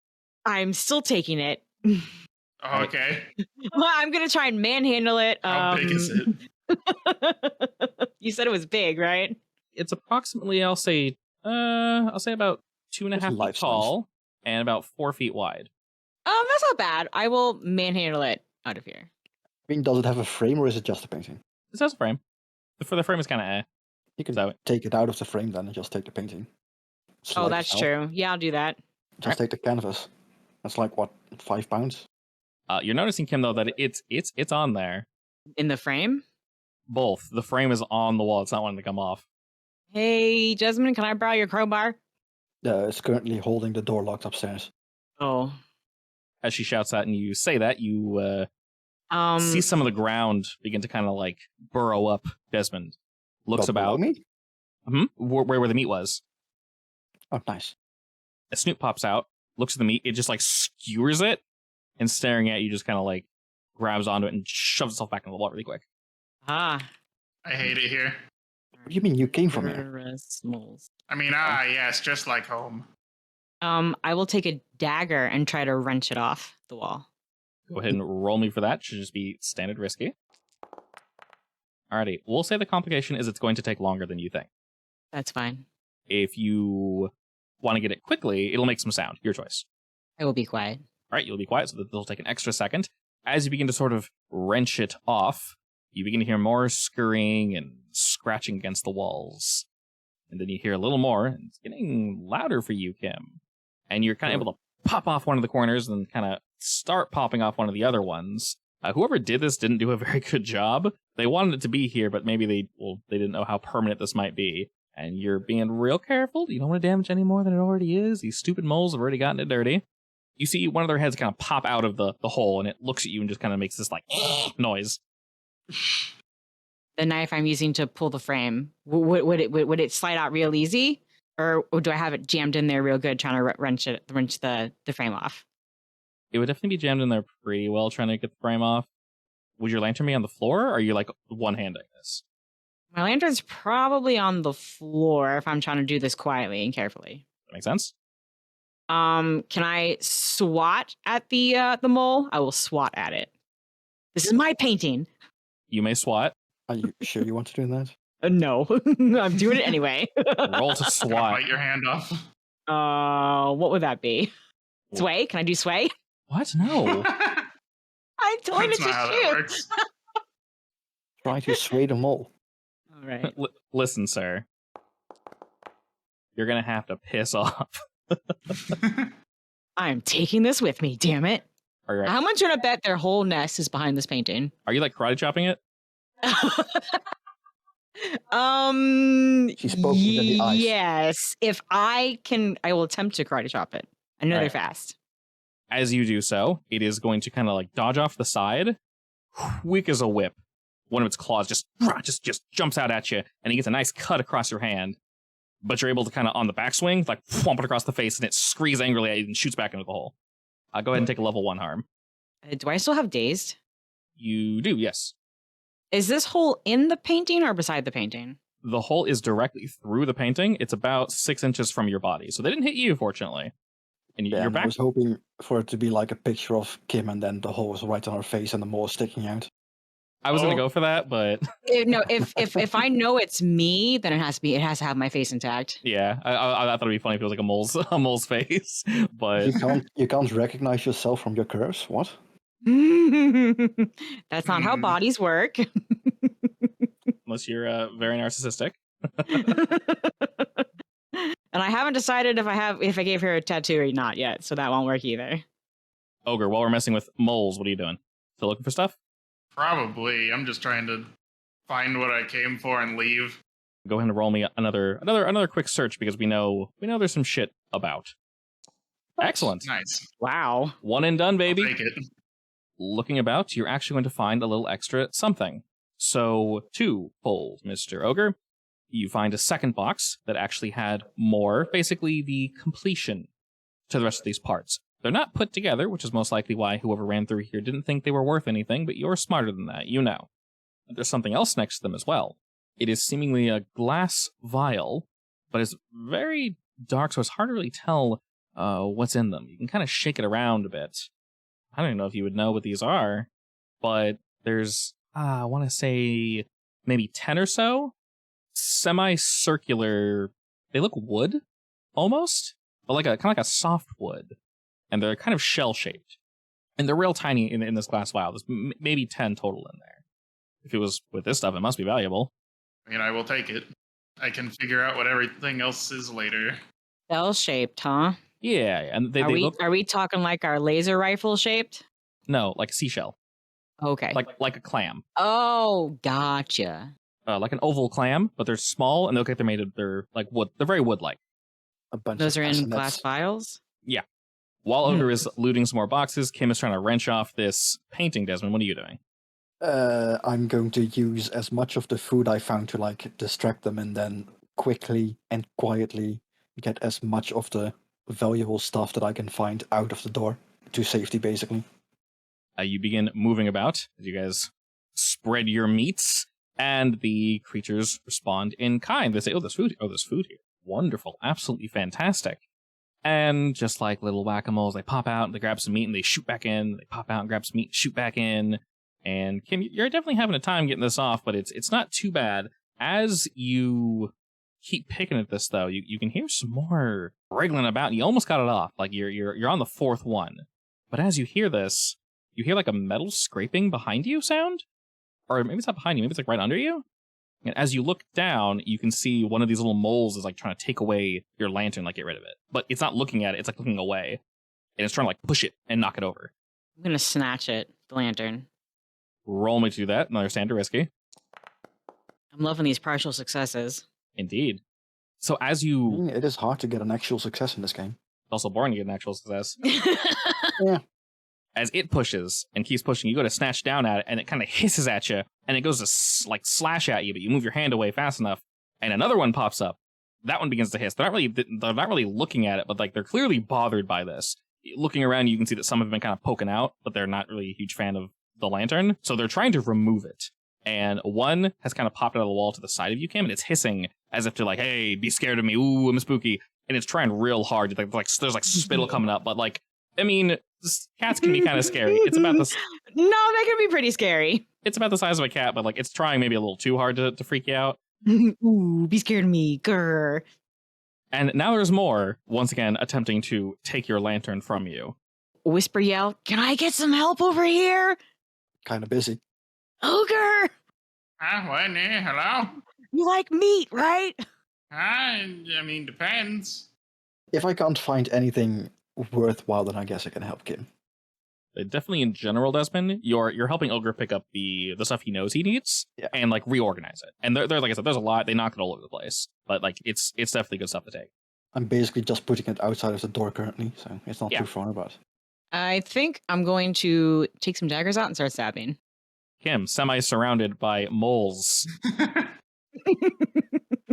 I'm still taking it. Okay. I'm going to try and manhandle it. How big is it? You said it was big, right? It's approximately, I'll say about 2.5 It's feet life size. tall and about 4 feet wide. That's not bad. I will manhandle it out of here. I mean, does it have a frame or is it just a painting? This has a frame. The frame is kind of You can So- take it out of the frame then and just take the painting. Oh, Slide that's it out. true. Yeah, I'll do that. Just take the canvas. That's like, what, 5 pounds? You're noticing, Kim, though, that it's on there. In the frame? Both. The frame is on the wall. It's not wanting to come off. Hey, Jasmine, can I borrow your crowbar? It's currently holding the door locked upstairs. Oh. As she shouts that and you say that, you see some of the ground begin to kind of like burrow up. Desmond looks But below about. me? Where the meat was. Oh, nice. A snoot pops out, looks at the meat, it just like skewers it, and staring at you just kind of like grabs onto it and shoves itself back in the wall really quick. Ah. I hate it here. What do you mean you came from here? Artisanals. I mean, yes, just like home. I will take a dagger and try to wrench it off the wall. Go ahead and roll me for that. Should just be standard risky. Alrighty, we'll say the complication is it's going to take longer than you think. That's fine. If you want to get it quickly, it'll make some sound. Your choice. I will be quiet. All right, you'll be quiet, so that it'll take an extra second. As you begin to sort of wrench it off, you begin to hear more scurrying and scratching against the walls. And then you hear a little more, and it's getting louder for you, Kim. And you're kind of able to pop off one of the corners and kind of start popping off one of the other ones. Whoever did this didn't do a very good job. They wanted it to be here, but maybe they didn't know how permanent this might be. And you're being real careful. You don't want to damage any more than it already is. These stupid moles have already gotten it dirty. You see one of their heads kind of pop out of the hole, and it looks at you and just kind of makes this like noise. The knife I'm using to pull the frame, would it slide out real easy? Or do I have it jammed in there real good trying to wrench the frame off? It would definitely be jammed in there pretty well trying to get the frame off. Would your lantern be on the floor, or are you like one-handing this? My lantern's probably on the floor if I'm trying to do this quietly and carefully. That makes sense? Can I swat at the mole? I will swat at it. This is my painting. You may swat. Are you sure you want to do that? No, I'm doing it anyway. Roll to swat. Bite your hand off. What would that be? Sway? Can I do sway? What? No. I'm telling it That's not how to that shoot. works. Try to sway the mole. All right. Listen, sir. You're going to have to piss off. I'm taking this with me, damn it. All right. How much would I bet their whole nest is behind this painting? Are you like karate chopping it? She spoke me in the eyes. Yes. If I can, I will attempt to karate chop it. I know All they're right. fast. As you do so, it is going to kind of like dodge off the side, quick as a whip. One of its claws just jumps out at you, and he gets a nice cut across your hand. But you're able to kind of on the backswing, like thwomp it across the face, and it screams angrily at you and shoots back into the hole. Go ahead and take a level 1 harm. Do I still have dazed? You do, yes. Is this hole in the painting or beside the painting? The hole is directly through the painting. It's about 6 inches from your body, so they didn't hit you, fortunately. And Yeah, you're and I back. was hoping for it to be like a picture of Kim and then the hole was right on her face and the mole sticking out. I was going to go for that, but No, if I know it's me, then it has to have my face intact. yeah, I thought it'd be funny if it was like a mole's face. But You can't recognize yourself from your curves? What? That's not how bodies work. unless you're very narcissistic. And I haven't decided if I gave her a tattoo or not yet, so that won't work either. Ogre, while we're messing with moles, what are you doing? Still looking for stuff? Probably. I'm just trying to find what I came for and leave. Go ahead and roll me another quick search because we know there's some shit about. Excellent. Nice. Wow. One and done, baby. I'll take it. Looking about, you're actually going to find a little extra something. So, twofold, Mr. Ogre. You find a second box that actually had more, basically the completion to the rest of these parts. They're not put together, which is most likely why whoever ran through here didn't think they were worth anything, but you're smarter than that, you know. There's something else next to them as well. It is seemingly a glass vial, but it's very dark, so it's hard to really tell what's in them. You can kind of shake it around a bit. I don't even know if you would know what these are, but there's, I want to say, maybe 10 or so semicircular, they look wood, almost, but like kind of like a soft wood, and they're kind of shell-shaped. And they're real tiny in this glass vial. There's maybe 10 total in there. If it was with this stuff, it must be valuable. I mean, I will take it. I can figure out what everything else is later. Bell-shaped, huh? Yeah, and they look... Are we talking like our laser rifle shaped? No, like a seashell. Okay. Like a clam. Oh, gotcha. like an oval clam, but they're small and they look like they're like wood. They're very wood-like. A bunch Those of are in castanets. glass vials? While Ogre is looting some more boxes, Kim is trying to wrench off this painting. Desmond, what are you doing? I'm going to use as much of the food I found to like distract them, and then quickly and quietly get as much of the valuable stuff that I can find out of the door to safety, basically. You begin moving about as you guys spread your meats, and the creatures respond in kind. They say, "Oh, there's food! Oh, there's food here! Wonderful! Absolutely fantastic!" And just like little whack-a-moles, they pop out and they grab some meat and they shoot back in. They pop out and grab some meat, shoot back in. And Kim, you're definitely having a time getting this off, but it's not too bad. As you keep picking at this, though, you can hear some more wriggling about, and you almost got it off. Like you're on the fourth one. But as you hear this, you hear like a metal scraping behind you sound, or maybe it's not behind you, maybe it's like right under you. And as you look down, you can see one of these little moles is like trying to take away your lantern, like get rid of it. But it's not looking at it; it's like looking away, and it's trying to like push it and knock it over. I'm gonna snatch it, the lantern. Roll me to do that. Another standard risky. I'm loving these partial successes. Indeed. So as I you, mean, it is hard to get an actual success in this game. it's also boring to get an actual success. Yeah. As it pushes and keeps pushing, you go to snatch down at it, and it kind of hisses at you, and it goes to like slash at you, but you move your hand away fast enough, and another one pops up. That one begins to hiss. They're not really looking at it, but like they're clearly bothered by this. Looking around, you can see that some have been kind of poking out, but they're not really a huge fan of the lantern, so they're trying to remove it. And one has kind of popped out of the wall to the side of you, Kim, and it's hissing as if to like, "Hey, be scared of me! Ooh, I'm spooky!" And it's trying real hard. Like there's like spittle coming up, but like, I mean, cats can be kind of scary. It's about this. No, they can be pretty scary. It's about the size of a cat, but like it's trying maybe a little too hard to freak you out. Ooh, be scared of me, grr. And now there's more, once again, attempting to take your lantern from you. Whisper yell, "Can I get some help over here? Kind of busy. Ogre, What? Hello? you like meat, right?" I mean, depends. If I can't find anything worthwhile, then I guess I can help Kim. Definitely in general, Desmond, you're helping Ogre pick up the stuff he knows he needs, Yeah. and like reorganize it. And they're like I said, there's a lot. They knock it all over the place, but like it's definitely good stuff to take. I'm basically just putting it outside of the door currently, so it's not Yeah. too far about. I think I'm going to take some daggers out and start stabbing. Kim, semi-surrounded by moles.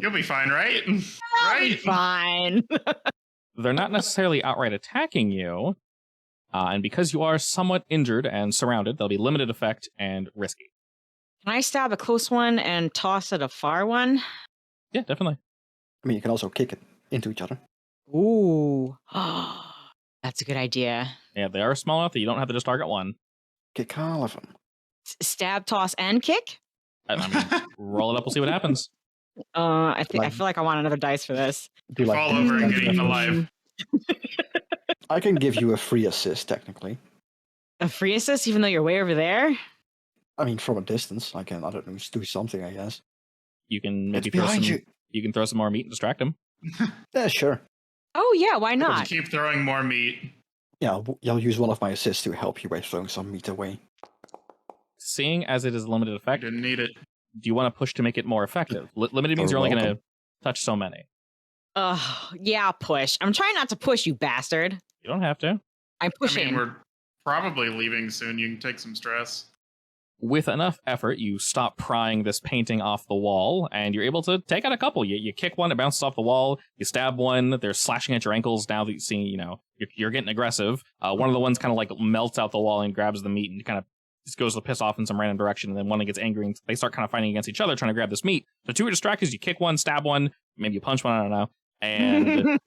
You'll be fine, right? I'll be Right? fine. They're not necessarily outright attacking you, and because you are somewhat injured and surrounded, they'll be limited effect and risky. Can I stab a close one and toss at a far one? Yeah, definitely. I mean, you can also kick it into each other. Ooh. That's a good idea. Yeah, they are small enough that you don't have to just target one. Kick all of them. Stab, toss, and kick? I mean, roll it up, we'll see what happens. I think I Like- feel like I want another dice for this. Do like Fall over and get eaten alive. I can give you a free assist, technically. A free assist, even though you're way over there? I mean, from a distance, I don't know, just do something, I guess. You can It's maybe throw behind some. you. You can throw some more meat and distract him. Yeah, sure. Oh yeah, why Just not? keep throwing more meat. Yeah, I'll use one of my assists to help you by throwing some meat away. Seeing as it is limited I effect, didn't need it. do you want to push to make it more effective? Limited means You're you're only going to welcome. touch so many. Yeah, push. I'm trying not to push you, bastard. You don't have to. I'm I pushing. mean, we're probably leaving soon. You can take some stress. With enough effort, you stop prying this painting off the wall, and you're able to take out a couple. You kick one, it bounces off the wall. You stab one, they're slashing at your ankles. Now that you see, you're getting aggressive. One of the ones kind of like melts out the wall and grabs the meat and kind of just goes to piss off in some random direction. And then one gets angry and they start kind of fighting against each other, trying to grab this meat. So two are distracted. You kick one, stab one, maybe you punch one. I don't know. And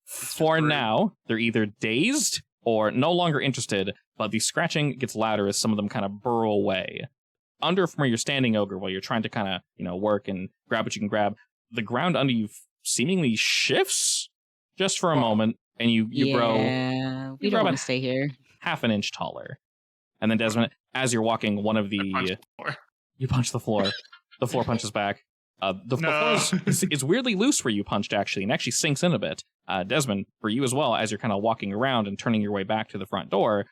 for rude. now, they're either dazed or no longer interested, but the scratching gets louder as some of them kind of burrow away. Under from where you're standing, Ogre, while you're trying to kind of, work and grab what you can grab, the ground under you seemingly shifts just for a moment, and you grow yeah, we you grow don't want about to stay here. half an inch taller. And then Desmond, as you're walking, one of I punched the... the floor. You punch the floor. The floor punches back. The No. floor is weirdly loose where you punched, actually, and actually sinks in a bit. Desmond, for you as well, as you're kind of walking around and turning your way back to the front door,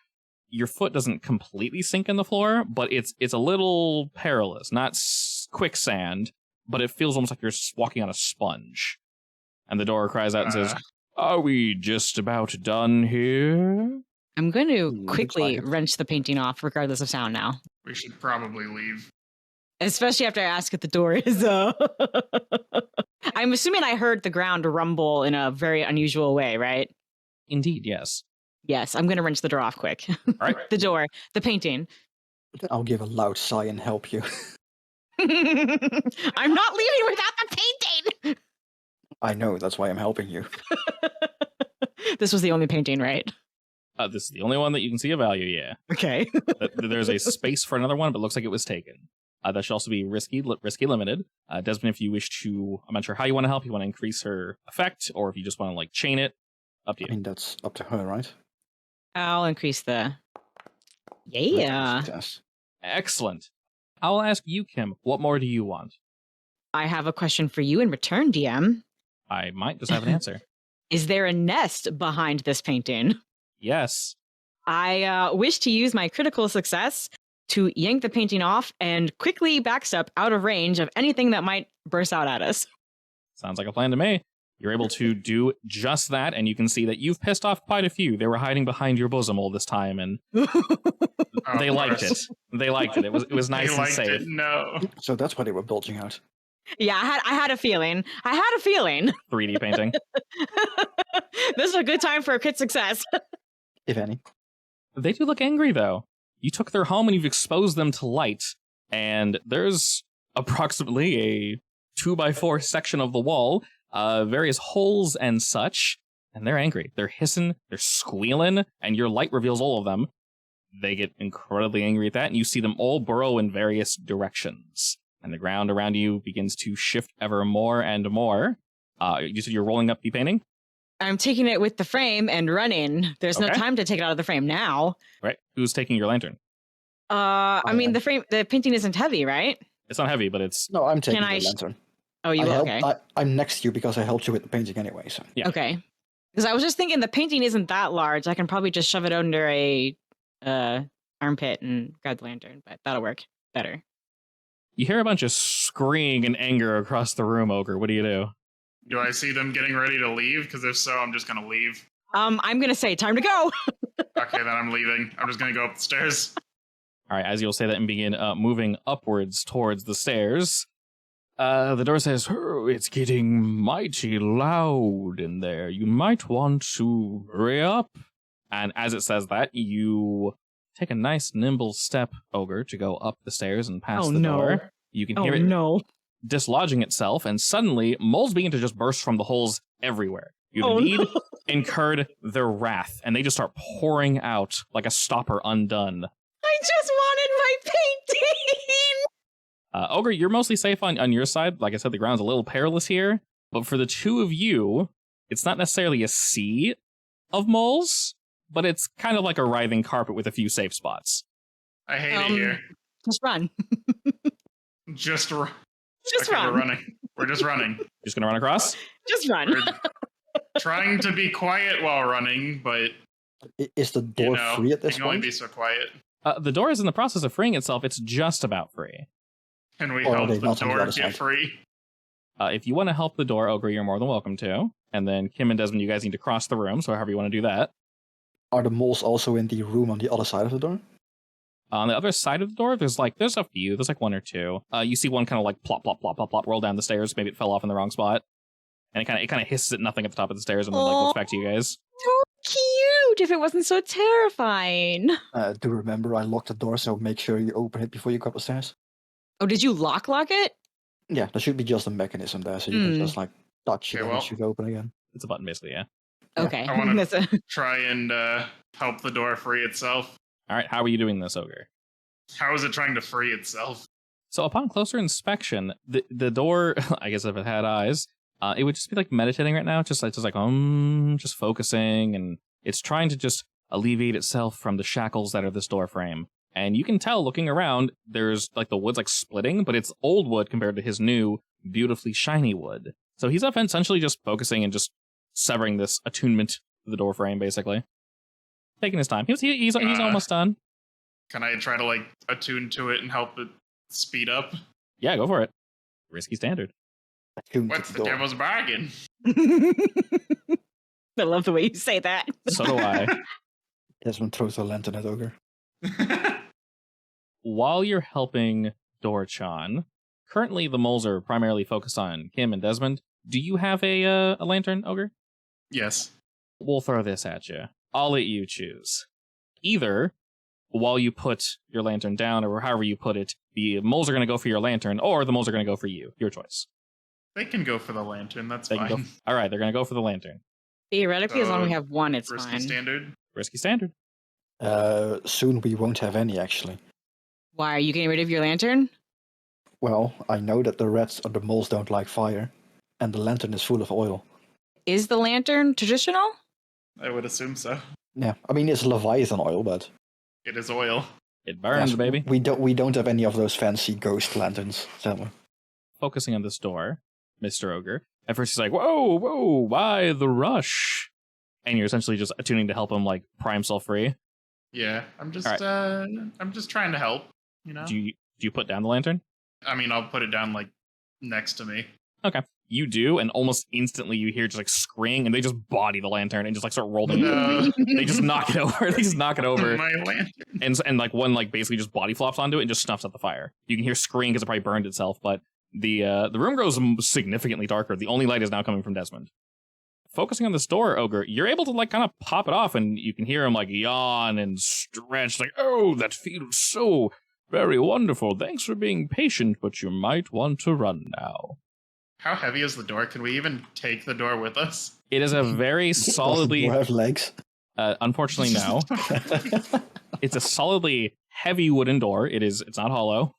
your foot doesn't completely sink in the floor, but it's a little perilous. Not quicksand, but it feels almost like you're walking on a sponge. And the door cries out and says, "Are we just about done here?" I'm going to Looks quickly like it. wrench the painting off, regardless of sound now. We should probably leave. Especially after I ask if the door is I'm assuming I heard the ground rumble in a very unusual way, right? Indeed, yes. Yes, I'm going to wrench the door off quick. All right. The door, the painting. I'll give a loud sigh and help you. I'm not leaving without the painting. I know, that's why I'm helping you. This was the only painting, right? This is the only one that you can see of value, yeah. Okay. There's a space for another one, but it looks like it was taken. That should also be risky limited. Desmond, if you wish to, I'm not sure how you want to help. You want to increase her effect, or if you just want to like chain it, up to I you. mean, that's up to her, right? I'll increase the... Yeah. Success. Excellent. I'll ask you, Kim, what more do you want? I have a question for you in return, DM. I might just have an answer. Is there a nest behind this painting? Yes. I wish to use my critical success to yank the painting off and quickly backstep out of range of anything that might burst out at us. Sounds like a plan to me. You're able to do just that, and you can see that you've pissed off quite a few. They were hiding behind your bosom all this time, and they liked it. They liked it. It was nice They and liked safe. it. No. So that's why they were bulging out. Yeah, I had a feeling. 3D painting. This is a good time for a crit success. If any. They do look angry, though. You took their home and you've exposed them to light, and there's approximately a 2x4 section of the wall, various holes and such, and they're angry. They're hissing, they're squealing, and your light reveals all of them. They get incredibly angry at that, and you see them all burrow in various directions. And the ground around you begins to shift ever more and more. You said you're rolling up the painting? I'm taking it with the frame and running. There's no Okay. time to take it out of the frame now. Right. Who's taking your lantern? I mean, the painting isn't heavy, right? It's not heavy, but it's... No, I'm taking Can I the lantern. Oh, you will? Okay. I'm next to you because I helped you with the painting anyway, so. Yeah. Okay. Because I was just thinking the painting isn't that large. I can probably just shove it under a armpit and grab the lantern, but that'll work better. You hear a bunch of screaming and anger across the room, Ogre. What do you do? Do I see them getting ready to leave? Because if so, I'm just going to leave. I'm gonna say time to go. Okay, then I'm leaving. I'm just going to go up the stairs. All right, as you'll say that and begin moving upwards towards the stairs, the door says, "Oh, it's getting mighty loud in there. You might want to hurry up." And as it says that, you take a nice nimble step, Ogre, to go up the stairs and past the door. You can hear it dislodging itself, and suddenly moles begin to just burst from the holes everywhere. You've indeed incurred their wrath, and they just start pouring out like a stopper undone. I just wanted my painting. Ogre, you're mostly safe on your side. Like I said, the ground's a little perilous here, but for the two of you, it's not necessarily a sea of moles, but it's kind of like a writhing carpet with a few safe spots. I hate it here. Just run. Just Just okay, run. We're running. We're just running. Just gonna run across? Just run. We're trying to be quiet while running, but Is the door free at you this can only point? be so quiet. The door is in the process of freeing itself. It's just about free. Can we Or are help they the not on the door other get side? free? If you want to help the door, Ogre, you're more than welcome to. And then Kim and Desmond, you guys need to cross the room, so however you want to do that. Are the moles also in the room on the other side of the door? On the other side of the door, there's a few. There's like one or two. You see one kind of like plop, plop, plop, plop, plop, roll down the stairs. Maybe it fell off in the wrong spot. And it kind of hisses at nothing at the top of the stairs and then like looks back to you guys. So cute. If it wasn't so terrifying. Do remember I locked the door, so make sure you open it before you go up the stairs. Oh, did you lock it? Yeah, there should be just a mechanism there, so you can just like touch it Okay, and well- it should open again. It's a button, basically, yeah. Yeah. Okay. I wanna- That's a- Try and help the door free itself. All right, how are you doing this, Ogre? How is it trying to free itself? So upon closer inspection, the door, I guess if it had eyes, it would just be like meditating right now, just focusing, and it's trying to just alleviate itself from the shackles that are this door frame. And you can tell looking around, there's like the wood's like splitting, but it's old wood compared to his new, beautifully shiny wood. So he's essentially just focusing and just severing this attunement to the door frame, basically. Taking his time. He's almost done. Can I try to like attune to it and help it speed up? Yeah, go for it. Risky standard. Attuned to What's the door. devil's bargain? I love the way you say that. So do I. Desmond throws a lantern at Ogre. While you're helping Dorchan, currently the moles are primarily focused on Kim and Desmond. Do you have a lantern, Ogre? Yes. We'll throw this at you. I'll let you choose. Either while you put your lantern down, or however you put it, the moles are going to go for your lantern, or the moles are going to go for you. Your choice. They can go for the lantern. That's They can fine. go. All right, they're going to go for the lantern. Theoretically, as long as we have one, it's Risky fine. standard. Risky standard. Soon we won't have any, actually. Why, are you getting rid of your lantern? Well, I know that the rats or the moles don't like fire, and the lantern is full of oil. Is the lantern traditional? I would assume so. Yeah, I mean it's Leviathan oil, but It is oil. It burns, yes, baby. We don't have any of those fancy ghost lanterns, sadly. Focusing on this door, Mr. Ogre. At first he's like, whoa, whoa, why the rush? And you're essentially just attuning to help him like pry himself free. Yeah, I'm just All right. I'm just trying to help, you know? Do you put down the lantern? I mean, I'll put it down like next to me. Okay. You do, and almost instantly you hear just like screaming, and they just body the lantern and just like start rolling it. No. They just knock it over. They just knock it over. My lantern. And like one like basically just body flops onto it and just snuffs out the fire. You can hear scream because it probably burned itself, but the room grows significantly darker. The only light is now coming from Desmond. Focusing on this door, Ogre, you're able to like kind of pop it off, and you can hear him like yawn and stretch, like, oh, that feels so very wonderful. Thanks for being patient, but you might want to run now. How heavy is the door? Can we even take the door with us? It is a very solidly, Does the door have legs? unfortunately, no. It's a solidly heavy wooden door. It's not hollow.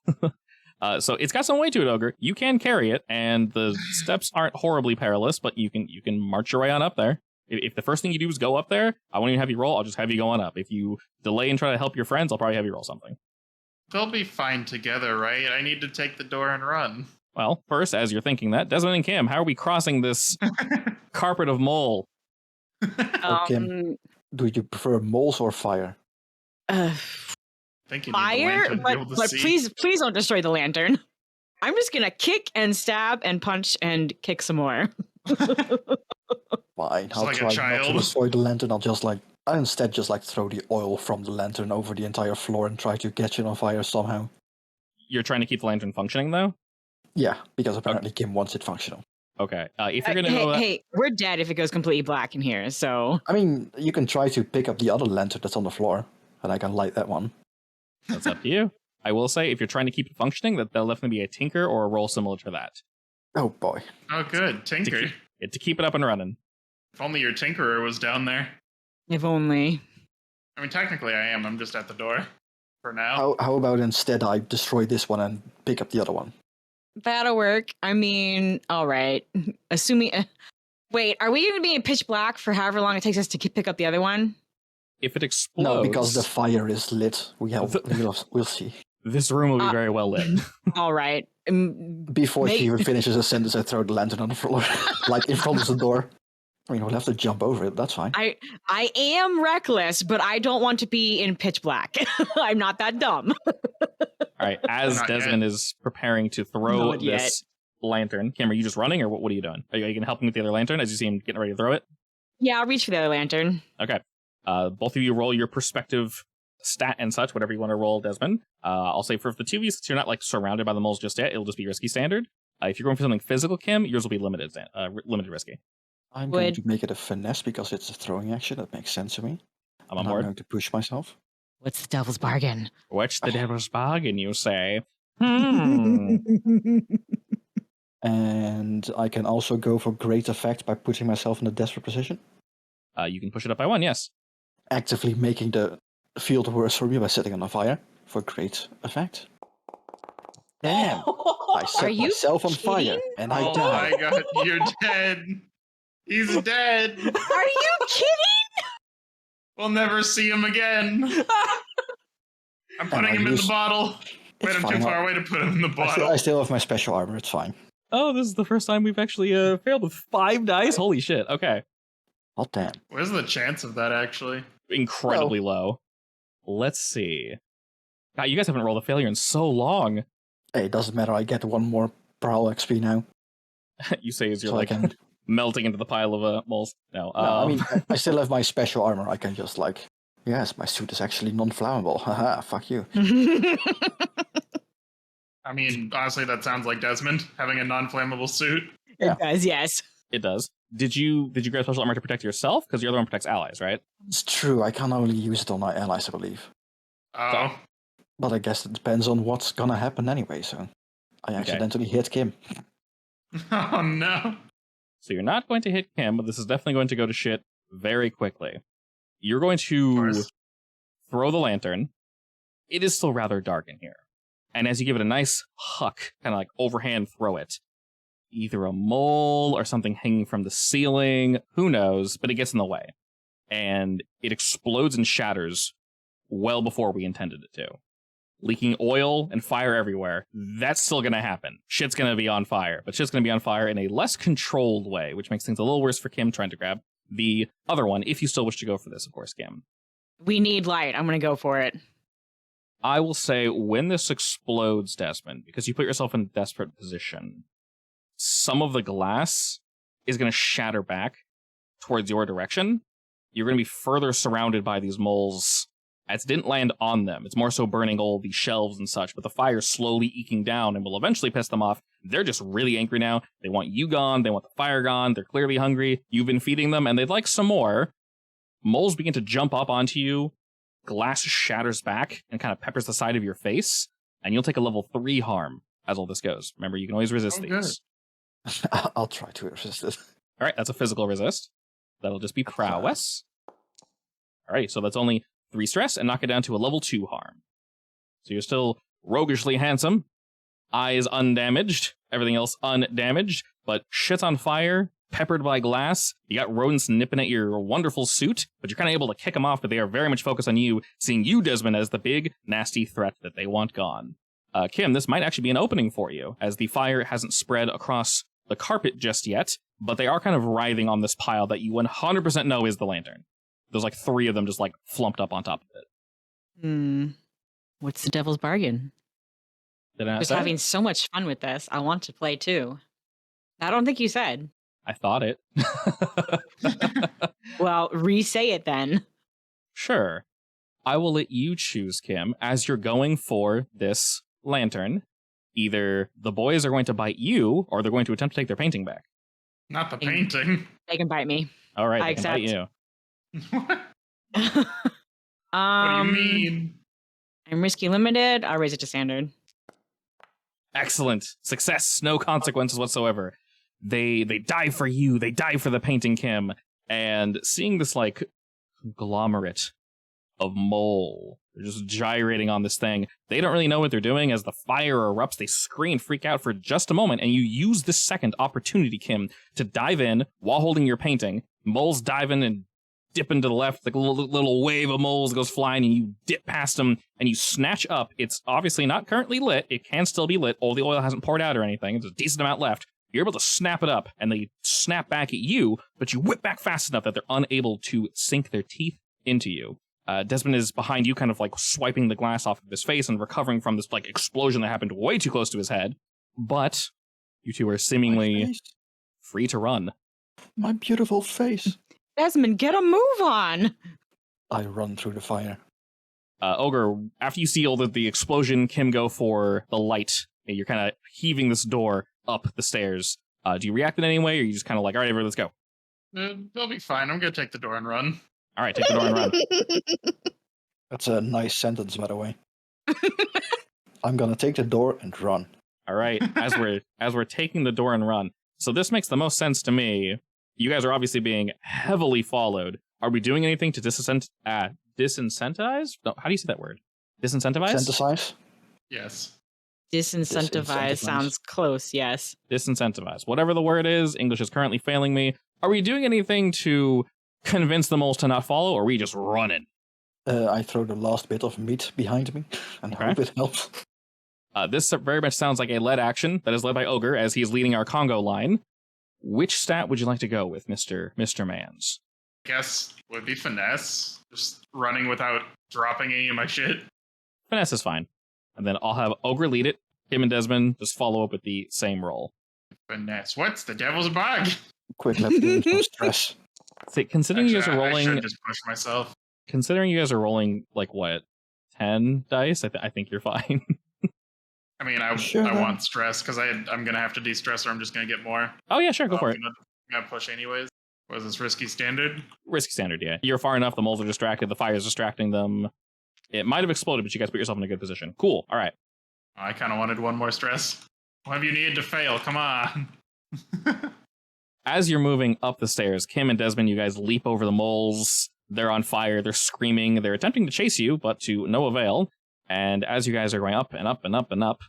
So it's got some weight to it, Ogre. You can carry it, and the steps aren't horribly perilous, but you can march your way on up there. If the first thing you do is go up there, I won't even have you roll. I'll just have you go on up. If you delay and try to help your friends, I'll probably have you roll something. They'll be fine together, right? I need to take the door and run. Well, first, as you're thinking that, Desmond and Kim, how are we crossing this carpet of mole? Kim, do you prefer moles or fire? I think you need the Fire, lantern to be able to but see. please don't destroy the lantern. I'm just gonna kick and stab and punch and kick some more. Fine, I'll like a try not to child. destroy the lantern. I'll instead just like throw the oil from the lantern over the entire floor and try to catch it on fire somehow. You're trying to keep the lantern functioning, though? Yeah, because apparently Kim wants it functional. Okay. If you're going to go... Hey, we're dead if it goes completely black in here, so... I mean, you can try to pick up the other lantern that's on the floor, and I can light that one. That's up to you. I will say, if you're trying to keep it functioning, that there'll definitely be a tinker or a roll similar to that. Oh boy. Oh, good. Tinker. To keep it up and running. If only your tinkerer was down there. If only. I mean, technically I am. I'm just at the door for now. How about instead I destroy this one and pick up the other one? That'll work. I mean, all right. Assuming... wait, are we going to be in pitch black for however long it takes us to pick up the other one? If it explodes... No, because the fire is lit. We'll see. This room will be very well lit. All right. Before she even finishes a sentence, I throw the lantern on the floor, like in front of the door. I mean, we'll have to jump over it. That's fine. I am reckless, but I don't want to be in pitch black. I'm not that dumb. All right, as Not Desmond yet. is preparing to throw Not yet. this lantern, Kim, are you just running, or what are you doing? Are you going to help him with the other lantern as you see him getting ready to throw it? Yeah, I'll reach for the other lantern. Okay. Both of you roll your perspective stat and such, whatever you want to roll, Desmond. I'll say for the two of you, since you're not like surrounded by the moles just yet, it'll just be risky standard. If you're going for something physical, Kim, yours will be limited risky. I'm going to make it a finesse because it's a throwing action. That makes sense to me. I'm on I'm board. going to push myself. What's the devil's bargain? What's the devil's bargain, you say? Hmm. And I can also go for great effect by putting myself in a desperate position. You can push it up by 1, yes. Actively making the field worse for me by setting on fire for great effect. Damn! I set you myself on kidding? fire and I Oh died. my god, you're dead. He's dead. Are you kidding? We'll never see him again. I'm putting I him in the used- bottle. Wait, It's I'm too fine. far away to put him in the bottle. I still have my special armor. It's fine. Oh, this is the first time we've actually failed with 5 dice? Holy shit, okay. Oh damn! Where's the chance of that, actually? Incredibly low. Let's see. God, you guys haven't rolled a failure in so long. Hey, it doesn't matter. I get one more Prowl XP now. You say as you're So I like can... melting into the pile of moles. No, No, I mean, I still have my special armor. I can just like, yes, my suit is actually non-flammable. Haha, fuck you. I mean, honestly, that sounds like Desmond having a non-flammable suit. It does, yes. it does. Did you grab special armor to protect yourself? Because the other one protects allies, right? It's true. I can only use it on my allies, I believe. Oh. But I guess it depends on what's gonna happen anyway, so... I accidentally hit Kim. Oh, no. So you're not going to hit Kim, but this is definitely going to go to shit very quickly. You're going to throw the lantern. It is still rather dark in here. And as you give it a nice huck, kind of like overhand throw it, either a mole or something hanging from the ceiling, who knows, but it gets in the way. And it explodes and shatters well before we intended it to. Leaking oil and fire everywhere. That's still going to happen. Shit's going to be on fire, but shit's going to be on fire in a less controlled way, which makes things a little worse for Kim trying to grab the other one, if you still wish to go for this, of course, Kim. We need light. I'm going to go for it. I will say when this explodes, Desmond, because you put yourself in a desperate position, some of the glass is going to shatter back towards your direction. You're going to be further surrounded by these moles. It didn't land on them. It's more so burning all the shelves and such, but the fire's slowly eking down and will eventually piss them off. They're just really angry now. They want you gone. They want the fire gone. They're clearly hungry. You've been feeding them, and they'd like some more. Moles begin to jump up onto you. Glass shatters back and kind of peppers the side of your face, and you'll take a level 3 harm as all this goes. Remember, you can always resist these. I'll try to resist it. All right, that's a physical resist. That'll just be prowess. All right, so that's only 3 stress and knock it down to a level 2 harm. So you're still roguishly handsome. Eyes undamaged. Everything else undamaged. But shit's on fire. Peppered by glass. You got rodents nipping at your wonderful suit, but you're kind of able to kick them off, but they are very much focused on you, seeing you, Desmond, as the big, nasty threat that they want gone. Kim, this might actually be an opening for you, as the fire hasn't spread across the carpet just yet, but they are kind of writhing on this pile that you 100% know is the lantern. There's like 3 of them just like flumped up on top of it. What's the devil's bargain? Did I I was having so much fun with this. I want to play too. I don't think you said. I thought it. Well, re-say it then. Sure. I will let you choose, Kim, as you're going for this lantern. Either the boys are going to bite you, or they're going to attempt to take their painting back. Not the painting. They can bite me. All right, I they can bite you. What do you mean? I'm risky limited. I'll raise it to standard. Excellent. Success. No consequences whatsoever. They die for you. They die for the painting, Kim. And seeing this, like, conglomerate of mole, they're just gyrating on this thing. They don't really know what they're doing. As the fire erupts, they scream, freak out for just a moment, and you use this second opportunity, Kim, to dive in while holding your painting. Moles dive in and dip into the left, like a little wave of moles goes flying, and you dip past them, and you snatch up. It's obviously not currently lit. It can still be lit. All the oil hasn't poured out or anything. There's a decent amount left. You're able to snap it up, and they snap back at you, but you whip back fast enough that they're unable to sink their teeth into you. Desmond is behind you, kind of like swiping the glass off of his face and recovering from this like explosion that happened way too close to his head. But you two are seemingly free to run. My beautiful face. Desmond, get a move on. I run through the fire. Ogre, after you see all the explosion, Kim, go for the light. You're kind of heaving this door up the stairs. Do you react in any way, or are you just kind of like, all right, everybody, let's go? They'll be fine. I'm going to take the door and run. All right, take the door and run. That's a nice sentence, by the way. I'm gonna take the door and run. All right, as we're taking the door and run. So this makes the most sense to me. You guys are obviously being heavily followed. Are we doing anything to disincentivize? No, how do you say that word? Disincentivize? Synthesize? Yes. Disincentivize sounds close, yes. Disincentivize. Whatever the word is, English is currently failing me. Are we doing anything to convince the moles to not follow, or are we just running? I throw the last bit of meat behind me and hope it helps. This very much sounds like a lead action that is led by Ogre as he is leading our Congo line. Which stat would you like to go with, Mr. Mans? Guess would be finesse. Just running without dropping any of my shit. Finesse is fine. And then I'll have Ogre lead it. Kim and Desmond just follow up with the same roll. Finesse. What's the devil's bug? Quick lap games, no stress. See, considering you guys are I rolling, should just push myself. considering you guys are rolling like what, 10 dice, I think you're fine. I mean, I Sure, then. want stress because I'm gonna have to de-stress or I'm just gonna get more. Oh yeah, sure, go for it. I'm gonna push anyways. Was this risky standard? Risky standard, yeah. You're far enough. The moles are distracted. The fire is distracting them. It might have exploded, but you guys put yourself in a good position. Cool. All right. I kind of wanted one more stress. What have you needed to fail? Come on. As you're moving up the stairs, Kim and Desmond, you guys leap over the moles. They're on fire. They're screaming. They're attempting to chase you, but to no avail. And as you guys are going up and up and up and up,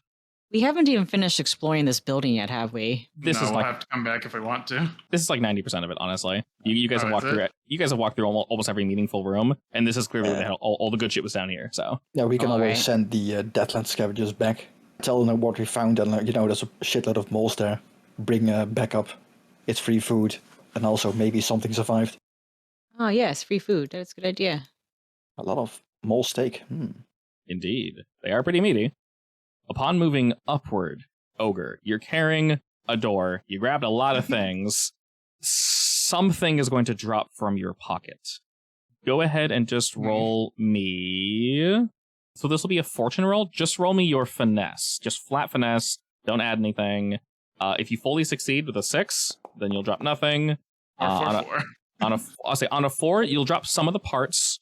We haven't even finished exploring this building yet, have we? this no, is we'll like have to come back if we want to. this is like 90% of it, honestly. You guys Oh, have walked is it? through it. You guys have walked through almost every meaningful room, and this is clearly Yeah. all the good shit was down here. So Yeah, we can All always right. send the Deadland scavengers back. Tell them what we found, and there's a shitload of moles there. Bring backup. It's free food, and also maybe something survived. Oh, yes, free food. That's a good idea. A lot of mole steak. indeed, they are pretty meaty. Upon moving upward, Ogre, you're carrying a door. You grabbed a lot of things. Something is going to drop from your pocket. Go ahead and just roll me. So this will be a fortune roll. Just roll me your finesse. Just flat finesse. Don't add anything. If you fully succeed with a 6, then you'll drop nothing. Or on a- 4-4. I'll say on a 4, you'll drop some of the parts.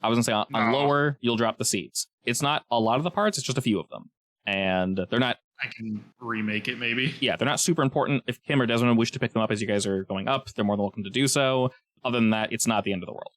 I was gonna say on No. lower, you'll drop the seats. It's not a lot of the parts, it's just a few of them. And they're not, I can remake it maybe. yeah, they're not super important. If Kim or Desmond wish to pick them up as you guys are going up, they're more than welcome to do so. Other than that, it's not the end of the world.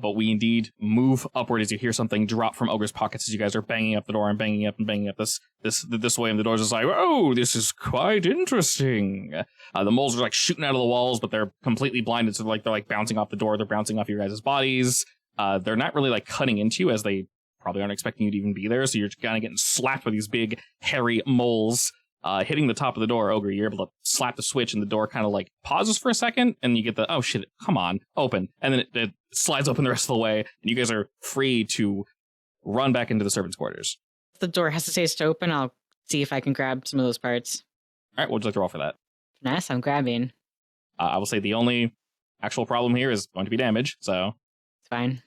But we indeed move upward as you hear something drop from Ogre's pockets as you guys are banging up the door and banging up this way, and the door's just like, oh, this is quite interesting. The moles are like shooting out of the walls, but they're completely blinded, so they're like bouncing off the door, they're bouncing off your guys' bodies. They're not really like cutting into you, as they probably aren't expecting you to even be there, so you're kind of getting slapped by these big, hairy moles. Hitting the top of the door, Ogre, you're able to slap the switch and the door kind of like pauses for a second, and you get the, oh shit, come on, open. And then it slides open the rest of the way, and you guys are free to run back into the servants' quarters. If the door hesitates to open, I'll see if I can grab some of those parts. All right, what would you like to roll for that? Finesse, I'm grabbing. I will say the only actual problem here is going to be damage, so It's fine.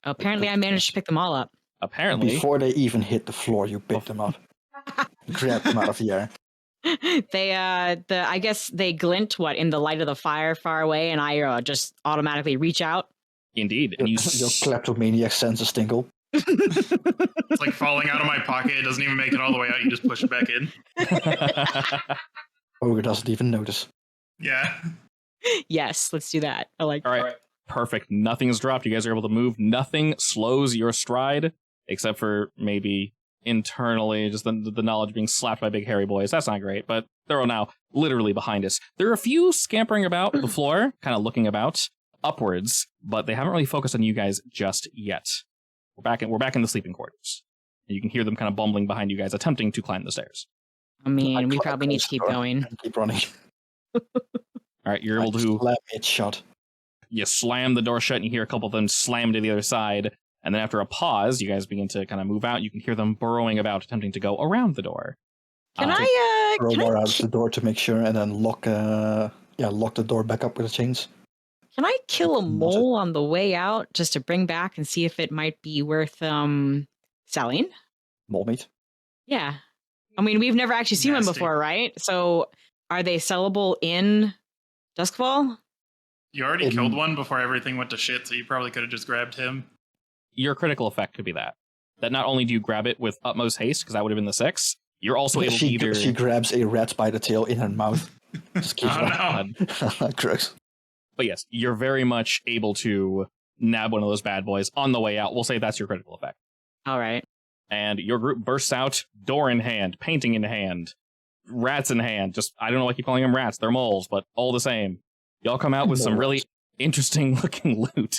Apparently, I managed to pick them all up. apparently, Before they even hit the floor, you pick them up. Grab them out of the air. I guess they glint in the light of the fire far away, and I just automatically reach out. indeed, and Your you kleptomaniac senses tingle. It's like falling out of my pocket. It doesn't even make it all the way out. You just push it back in. Ogre doesn't even notice. Yeah. Yes, let's do that. I like. All right, perfect. Nothing is dropped. You guys are able to move. Nothing slows your stride, except for maybe internally, just the knowledge being slapped by big hairy boys. That's not great, but they're all now literally behind us. There are a few scampering about the floor, kind of looking about upwards, but they haven't really focused on you guys just yet. We're back in the sleeping quarters. You can hear them kind of bumbling behind you guys, attempting to climb the stairs. I mean, we climb probably need to close keep door going. and keep running. All right, you're able to Slam it shut. you slam the door shut, and you hear a couple of them slam to the other side. And then after a pause, you guys begin to kind of move out. You can hear them burrowing about, attempting to go around the door. Can Uh, I? Throw Can more I? out the door to make sure, and then lock the door back up with the chains. Can I kill a Was it- mole on the way out just to bring back and see if it might be worth selling? Mole meat. Yeah. I mean, we've never actually seen one Nasty. before, right? So, are they sellable in Duskfall? You already In- killed one before everything went to shit, so you probably could have just grabbed him. Your critical effect could be that not only do you grab it with utmost haste, because that would have been the 6, you're also able to She either... grabs a rat by the tail in her mouth. Just keeps Oh, running. no. Gross. But yes, you're very much able to nab one of those bad boys on the way out. We'll say that's your critical effect. All right. And your group bursts out, door in hand, painting in hand, rats in hand. Just, I don't know why I keep calling them rats. They're moles, but all the same. Y'all come out with some really interesting looking loot.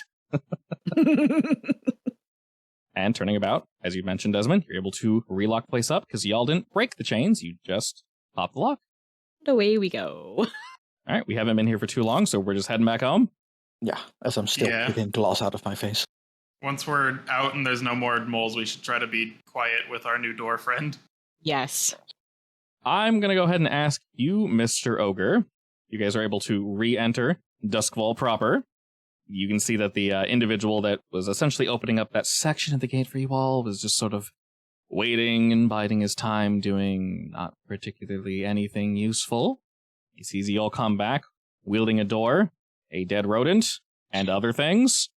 And turning about, as you mentioned, Desmond, you're able to relock the place up because y'all didn't break the chains. You just popped the lock. And away we go. All right, we haven't been here for too long, so we're just heading back home. Yeah, as I'm still Yeah. getting glass out of my face. Once we're out and there's no more moles, we should try to be quiet with our new door friend. Yes. I'm going to go ahead and ask you, Mr. Ogre. You guys are able to re-enter Duskfall proper. You can see that the individual that was essentially opening up that section of the gate for you all was just sort of waiting and biding his time, doing not particularly anything useful. He sees you all come back, wielding a door, a dead rodent, and other things,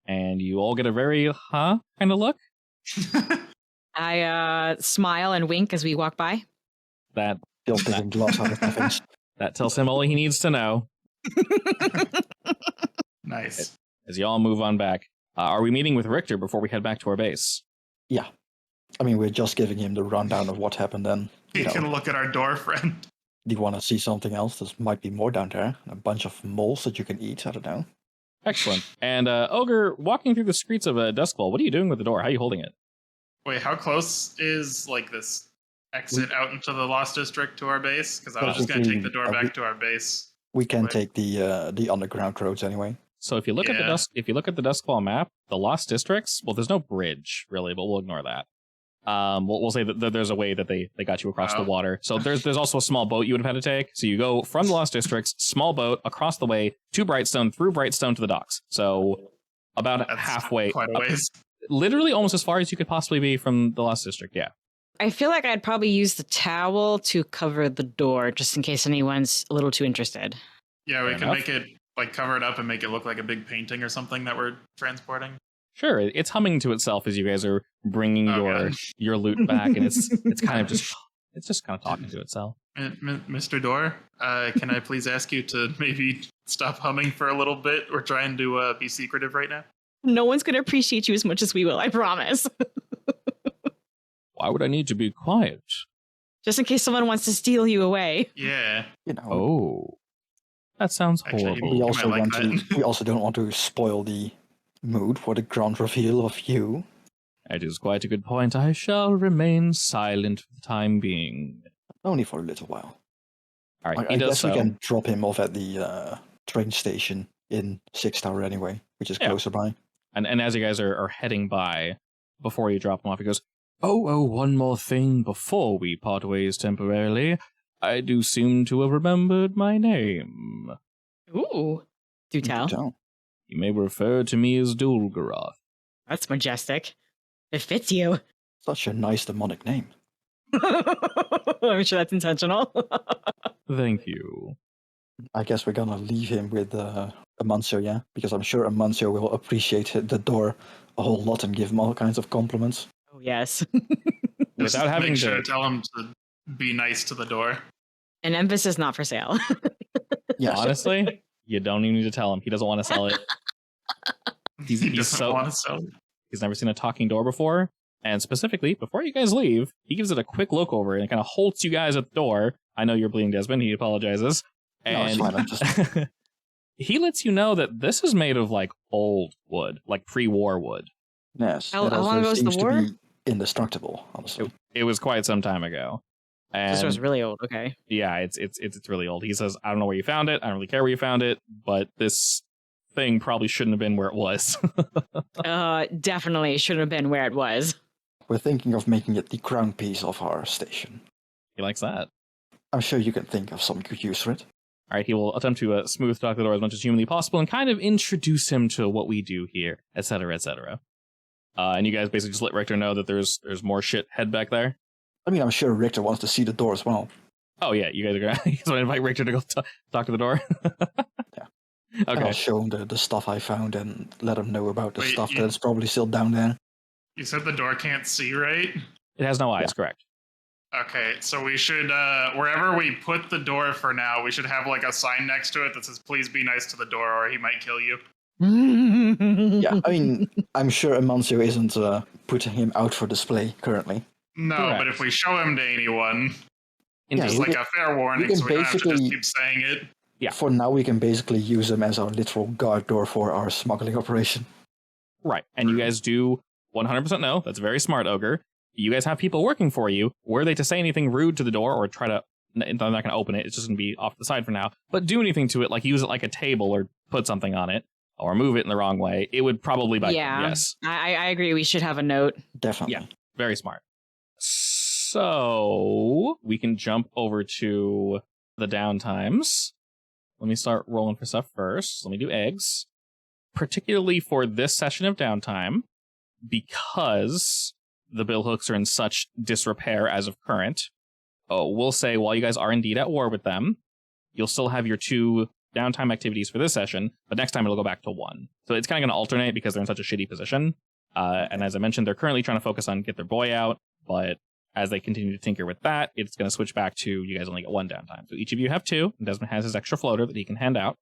and you all get a very, kind of look. I smile and wink as we walk by. That Still picking glass out of my face. that tells him all he needs to know. Nice. As you all move on back. Are we meeting with Richter before we head back to our base? Yeah. I mean, we're just giving him the rundown of what happened then. You can look at our door friend. Do you want to see something else? There might be more down there. A bunch of moles that you can eat. I don't know. Excellent. And Ogre, walking through the streets of Duskfall, what are you doing with the door? How are you holding it? Wait, how close is like this exit out into the Lost District to our base? Because I was just going to take the door back to our base. We can Right. take the underground roads anyway. So if you look at the Duskfall map, the Lost Districts, well, there's no bridge really, but we'll ignore that. We'll say that there's a way that they got you across the water. So there's also a small boat you would have had to take. So you go from the Lost Districts, small boat across the way to Brightstone, through Brightstone to the docks. So about That's halfway, quite a ways. literally almost as far as you could possibly be from the Lost District. Yeah. I feel like I'd probably use the towel to cover the door just in case anyone's a little too interested. Yeah, we Fair can enough. make it like cover it up and make it look like a big painting or something that we're transporting. Sure, it's humming to itself as you guys are bringing your loot back, and it's kind of just kind of talking to itself. Mr. Door, can I please ask you to maybe stop humming for a little bit? We're trying to be secretive right now. No one's going to appreciate you as much as we will, I promise. Why would I need to be quiet? Just in case someone wants to steal you away. Yeah. You know. Oh, that sounds Actually, horrible. We You also might like want to. We also don't want to spoil the mood for the grand reveal of you. It is quite a good point. I shall remain silent for the time being. Only for a little while. All right, I he does guess so. we can drop him off at the train station in 6 Tower anyway, which is Yeah. closer by. And as you guys are heading by, before you drop him off, he goes, Oh, one more thing before we part ways temporarily. I do seem to have remembered my name. Ooh. Do tell. Don't. You may refer to me as Dulgaroth. That's majestic. It fits you. Such a nice demonic name. I'm sure that's intentional. Thank you. I guess we're gonna leave him with Amancio, yeah? Because I'm sure Amancio will appreciate the door a whole lot and give him all kinds of compliments. Oh, yes. Just Without having make sure to- to tell him to be nice to the door. An emphasis not for sale. Yes. Honestly, you don't even need to tell him. He doesn't want to sell it. He He's doesn't so- want to sell it. He's never seen a talking door before. And specifically, before you guys leave, he gives it a quick look over and kind of halts you guys at the door. I know you're bleeding, Desmond. He apologizes. No, it's And fine. I'm just he lets you know that this is made of like old wood, like pre-war wood. yes. How it long also ago was the seems to war? be indestructible, honestly. It was quite some time ago. And This was really old. Okay. yeah, it's really old. He says, I don't know where you found it. I don't really care where you found it, but this thing probably shouldn't have been where it was. Definitely shouldn't have been where it was. We're thinking of making it the crown piece of our station. He likes that. I'm sure you can think of some good use for it. All right, he will attempt to smooth talk the door as much as humanly possible and kind of introduce him to what we do here, etc., etc. And you guys basically just let Richter know that there's more shit head back there. I mean, I'm sure Richter wants to see the door as well. Oh yeah, you guys are gonna, you guys want to invite Richter to go talk to the door? Yeah. And I'll Okay. show him the stuff I found and let him know about the Wait, stuff you- that's probably still down there. You said the door can't see, right? It has no eyes, correct? Okay, so we should, wherever we put the door for now, we should have like a sign next to it that says, please be nice to the door or he might kill you. Yeah, I mean, I'm sure Amancio isn't putting him out for display currently. No, Correct. but if we show him to anyone, Yeah, just we like can- a fair warning, can so we don't have to just basically- keep saying it. Yeah. For now, we can basically use him as our literal guard door for our smuggling operation. Right. And you guys do 100% know, that's very smart, Ogre. You guys have people working for you. Were they to say anything rude to the door or try to, they're not going to open it, it's just going to be off the side for now, but do anything to it, like use it like a table or put something on it or move it in the wrong way, it would probably bite them, Yeah. yes. I agree. We should have a note. Definitely. Yeah. Very smart. So we can jump over to the downtimes. Let me start rolling for stuff first. Let me do eggs. Particularly for this session of downtime, because the billhooks are in such disrepair as of current, we'll say while you guys are indeed at war with them, you'll still have your 2 downtime activities for this session, but next time it'll go back to 1. So it's kind of going to alternate because they're in such a shitty position. And as I mentioned, they're currently trying to focus on get their boy out, but as they continue to tinker with that, it's going to switch back to you guys only get 1 downtime. So each of you have 2, and Desmond has his extra floater that he can hand out.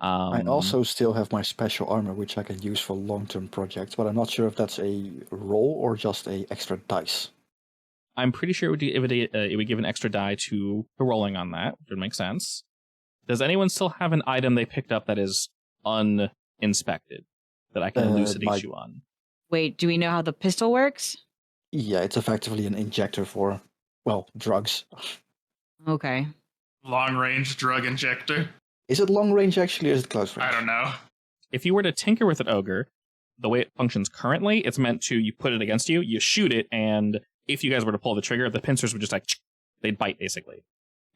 I also still have my special armor, which I can use for long-term projects, but I'm not sure if that's a roll or just a extra dice. I'm pretty sure it would give an extra die to rolling on that, which would make sense. Does anyone still have an item they picked up that is uninspected that I can elucidate you on? Wait, do we know how the pistol works? Yeah, it's effectively an injector for, well, drugs. Okay. Long-range drug injector. Is it long range actually, or is it close range? I don't know. If you were to tinker with an ogre, the way it functions currently, it's meant to, you put it against you, you shoot it, and if you guys were to pull the trigger, the pincers would just they'd bite, basically.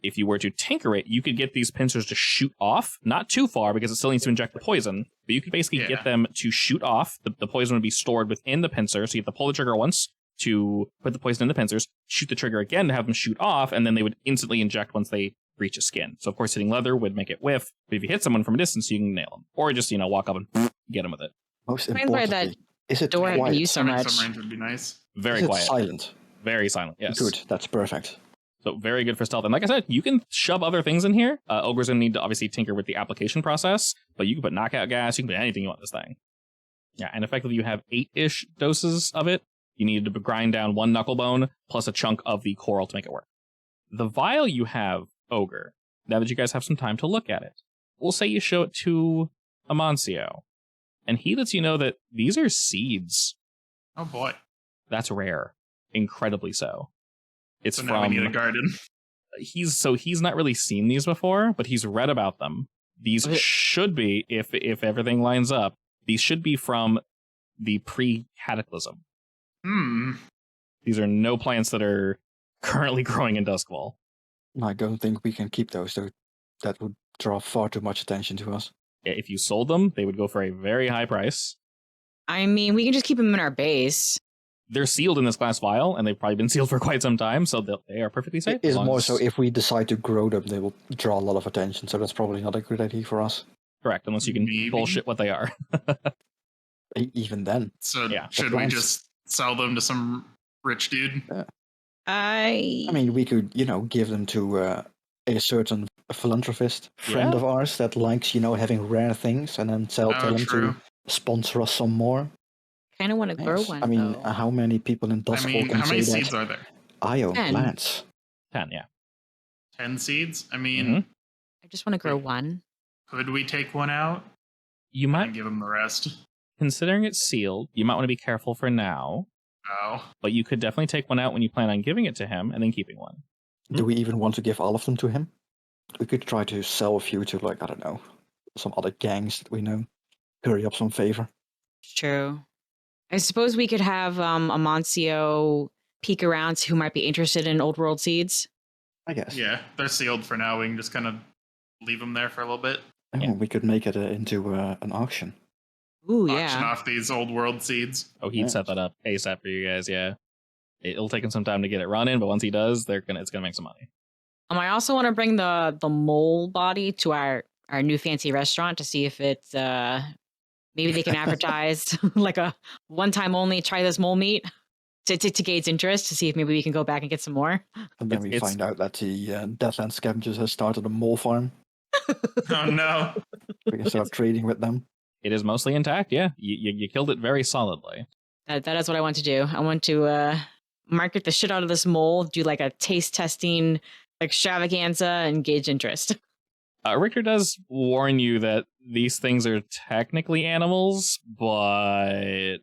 If you were to tinker it, you could get these pincers to shoot off, not too far, because it still needs to inject the poison, but you could basically get them to shoot off. The poison would be stored within the pincer, so you have to pull the trigger once to put the poison in the pincers, shoot the trigger again to have them shoot off, and then they would instantly inject once they reach a skin. So, of course, hitting leather would make it whiff, but if you hit someone from a distance, you can nail them. Or just, walk up and get them with it. Most Explains why importantly, is it door quiet? you so much. Some range would be nice. Very Is it quiet. silent? Very silent, yes. Good, that's perfect. So very good for stealth. And like I said, you can shove other things in here. Ogre's going to need to obviously tinker with the application process, but you can put knockout gas, you can put anything you want in this thing. Yeah, and effectively you have 8-ish doses of it. You need to grind down 1 knuckle bone plus a chunk of the coral to make it work. The vial you have, Ogre, now that you guys have some time to look at it, we'll say you show it to Amancio, and he lets you know that these are seeds. Oh boy. That's rare. Incredibly so. It's So from... now we need a garden. He's not really seen these before, but he's read about them. These should be, if everything lines up, these should be from the pre-cataclysm. These are no plants that are currently growing in Duskwall. I don't think we can keep those, though. That would draw far too much attention to us. If you sold them, they would go for a very high price. I mean, we can just keep them in our base. They're sealed in this glass vial, and they've probably been sealed for quite some time, so they are perfectly safe. It's more so if we decide to grow them, they will draw a lot of attention, so that's probably not a good idea for us. Correct, unless you can Maybe. bullshit what they are. Even then. So Yeah. should we just sell them to some rich dude? I mean, we could, give them to a certain philanthropist friend Yeah. of ours that likes, having rare things, and then tell him true. to sponsor us some more. Kind of want to grow Yes. one. I mean, though. how many people in I Duskwall mean, can how many say seeds that are there? I own 10. plants? 10, yeah. 10 seeds? I mean, Mhm. I just want to grow one. could we take one out You and might, give him the rest? considering it's sealed, you might want to be careful for now, Oh. but you could definitely take one out when you plan on giving it to him and then keeping one. Do we even want to give all of them to him? We could try to sell a few to, I don't know, some other gangs that we know. Curry up some favor. It's true. I suppose we could have Amancio peek around who might be interested in old world seeds. I guess. Yeah, they're sealed for now. We can just kind of leave them there for a little bit. Oh, Yeah. we could make it into an auction. Ooh, Auction yeah. off these old world seeds. Oh, he'd Yeah. set that up ASAP for you guys, yeah. It'll take him some time to get it running, but once he does, it's gonna make some money. I also want to bring the mole body to our new fancy restaurant to see if it's maybe they can advertise like a one time only try this mole meat to gauge interest to see if maybe we can go back and get some more. And then we It's- find out that the Deathland Scavengers has started a mole farm. Oh no. We can start trading with them. It is mostly intact, yeah. You killed it very solidly. That is what I want to do. I want to market the shit out of this mole, do like a taste testing extravaganza, and gauge interest. Richter does warn you that these things are technically animals, but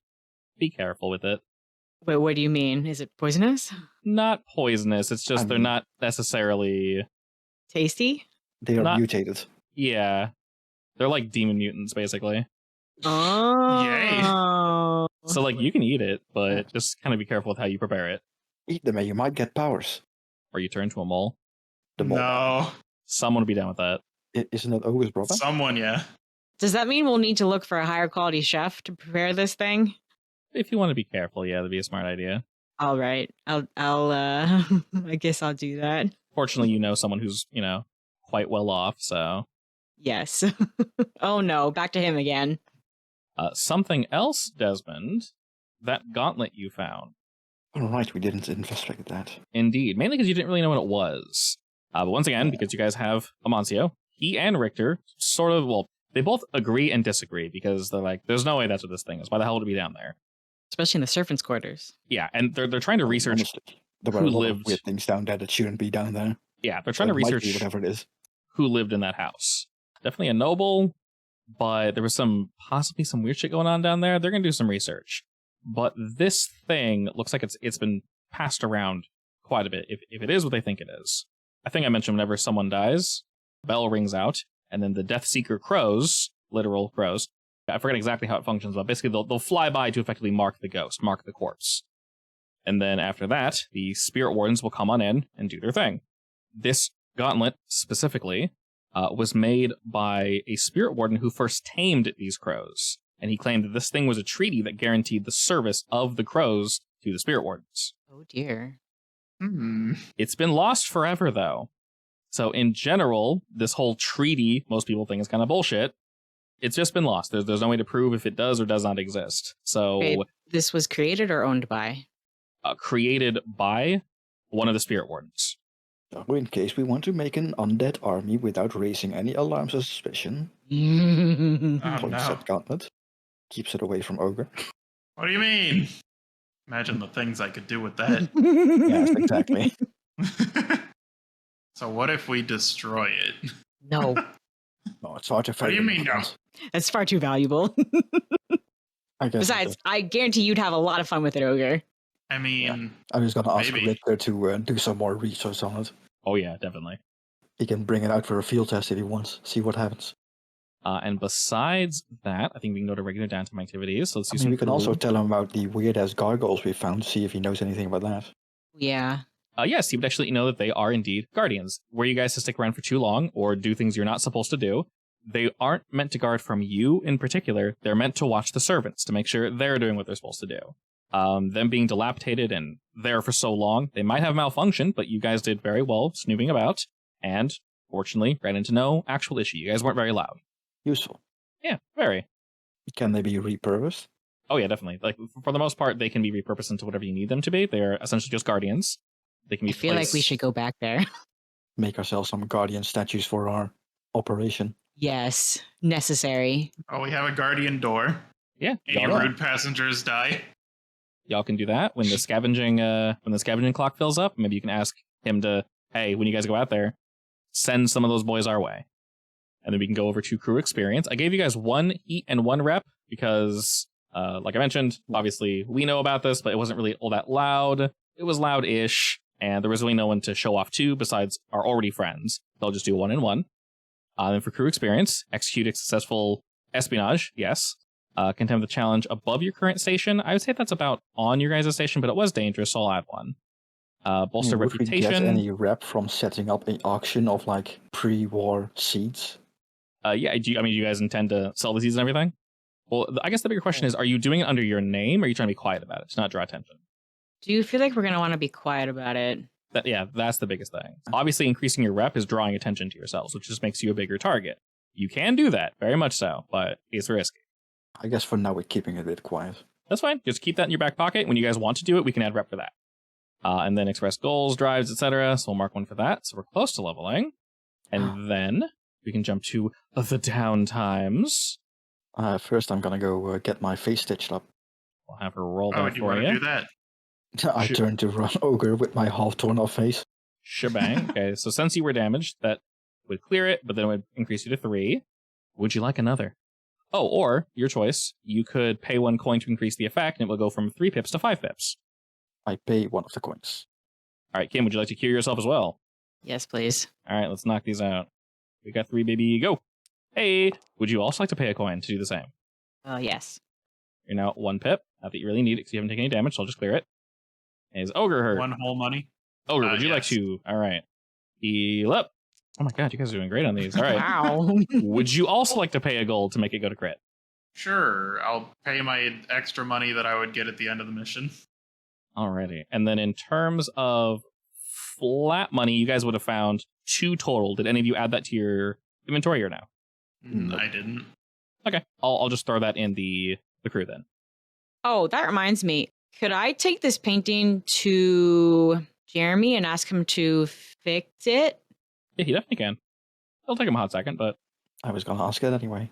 be careful with it. Wait, what do you mean? Is it poisonous? Not poisonous, it's just they're not necessarily... Tasty? They are Not- mutated. Yeah. They're like demon mutants, basically. Oh. So, you can eat it, but just kind of be careful with how you prepare it. Eat them and you might get powers. Or you turn to a mole. The mole. No. Someone would be down with that. Isn't that Ogre's brother? Someone, yeah. Does that mean we'll need to look for a higher quality chef to prepare this thing? If you want to be careful, yeah, that'd be a smart idea. All right. I'll I guess I'll do that. Fortunately, you know someone who's, quite well off, so. Yes. Oh no, back to him again. Something else, Desmond, that gauntlet you found. All right, we didn't investigate that. Indeed, mainly because you didn't really know what it was. But once again, because you guys have Amancio, he and Richter they both agree and disagree because they're like, there's no way that's what this thing is. Why the hell would it be down there? Especially in the servants' quarters. Yeah, and they're trying to research. Honestly, there were who a lot lived- of weird things down there that shouldn't be down there. Yeah, they're trying to It might be research whatever it is. who lived in that house. Definitely a noble, but there was possibly some weird shit going on down there. They're going to do some research. But this thing looks like it's been passed around quite a bit, if it is what they think it is. I think I mentioned whenever someone dies, bell rings out, and then the Death Seeker crows, literal crows, I forget exactly how it functions, but basically they'll fly by to effectively mark the ghost, mark the corpse. And then after that, the Spirit Wardens will come on in and do their thing. This gauntlet, specifically, was made by a Spirit Warden who first tamed these crows. And he claimed that this thing was a treaty that guaranteed the service of the crows to the Spirit Wardens. Oh dear. It's been lost forever, though. So in general, this whole treaty, most people think is kind of bullshit. It's just been lost. There's no way to prove if it does or does not exist. So Wait, this was created or owned by? Created by one of the Spirit Wardens. So in case we want to make an undead army without raising any alarms or suspicion, Oh, points no. at Gauntlet, keeps it away from Ogre. What do you mean? Imagine the things I could do with that. Yes, exactly. So what if we destroy it? No, No, it's hard to What find. do you mean no? that's far too valuable. I guess Besides, I guarantee you'd have a lot of fun with it, Ogre. I mean, I was going to ask maybe. Richter to do some more research on it. Oh yeah, definitely. He can bring it out for a field test if he wants. See what happens. And besides that, I think we can go to regular downtime activities. So let's do I mean, some we can also cool- tell him about the weird-ass gargoyles we found, see if he knows anything about that. Yeah. Yes, he would actually know that they are indeed guardians. Were you guys to stick around for too long or do things you're not supposed to do, they aren't meant to guard from you in particular. They're meant to watch the servants to make sure they're doing what they're supposed to do. Them being dilapidated and there for so long, they might have malfunctioned, but you guys did very well snooping about, and fortunately ran into no actual issue. You guys weren't very loud. Useful. Yeah, very. Can they be repurposed? Oh yeah, definitely. Like for the most part, they can be repurposed into whatever you need them to be. They're essentially just guardians. They can be I feel like we placed- should go back there. Make ourselves some guardian statues for our operation. Yes, necessary. Oh, we have a guardian door. Yeah, Any y'all, rude passengers die? y'all can do that when the scavenging clock fills up. Maybe you can ask him to, hey, when you guys go out there, send some of those boys our way. And then we can go over to crew experience. I gave you guys 1 heat and 1 rep because, like I mentioned, obviously we know about this, but it wasn't really all that loud. It was loud-ish, and there was really no one to show off to besides our already friends. They'll just do 1 and 1. Then for crew experience, execute a successful espionage, yes. Contend the challenge above your current station. I would say that's about on your guys' station, but it was dangerous, so I'll add 1. Bolster Would we get reputation. any rep from setting up an auction of like pre-war seeds? Yeah, do you guys intend to sell the seeds and everything? Well, I guess the bigger question is, are you doing it under your name, or are you trying to be quiet about it to not draw attention? Do you feel like we're going to want to be quiet about it? That's the biggest thing. Obviously, increasing your rep is drawing attention to yourselves, which just makes you a bigger target. You can do that, very much so, but it's risky. I guess for now we're keeping it a bit quiet. That's fine. Just keep that in your back pocket. When you guys want to do it, we can add rep for that. And then express goals, drives, etc. So we'll mark 1 for that. So we're close to leveling. And then we can jump to the down times. First I'm gonna go get my face stitched up. We'll have her roll Oh, that do you for want to you. do that? I Sure. turn to run ogre with my half torn off face. Shebang. Okay, so since you were damaged, that would clear it, but then it would increase you to 3. Would you like another? Oh, or, your choice, you could pay 1 coin to increase the effect, and it will go from 3 pips to 5 pips. I pay 1 of the coins. All right, Kim, would you like to cure yourself as well? Yes, please. All right, let's knock these out. We got 3, baby. Go. Hey, would you also like to pay a coin to do the same? Yes. You're now at 1 pip. Not that you really need it because you haven't taken any damage, so I'll just clear it. Is Ogre hurt? 1 whole money. Ogre, would you like yes. to? All right. Heal up. Oh my god, you guys are doing great on these. All right. Wow. Would you also like to pay a gold to make it go to crit? Sure, I'll pay my extra money that I would get at the end of the mission. Alrighty. And then in terms of flat money, you guys would have found 2 total. Did any of you add that to your inventory or no? I didn't. Okay. I'll just throw that in the crew then. Oh, that reminds me. Could I take this painting to Jeremy and ask him to fix it? Yeah, he definitely can. It'll take him a hot second, but I was gonna ask it anyway.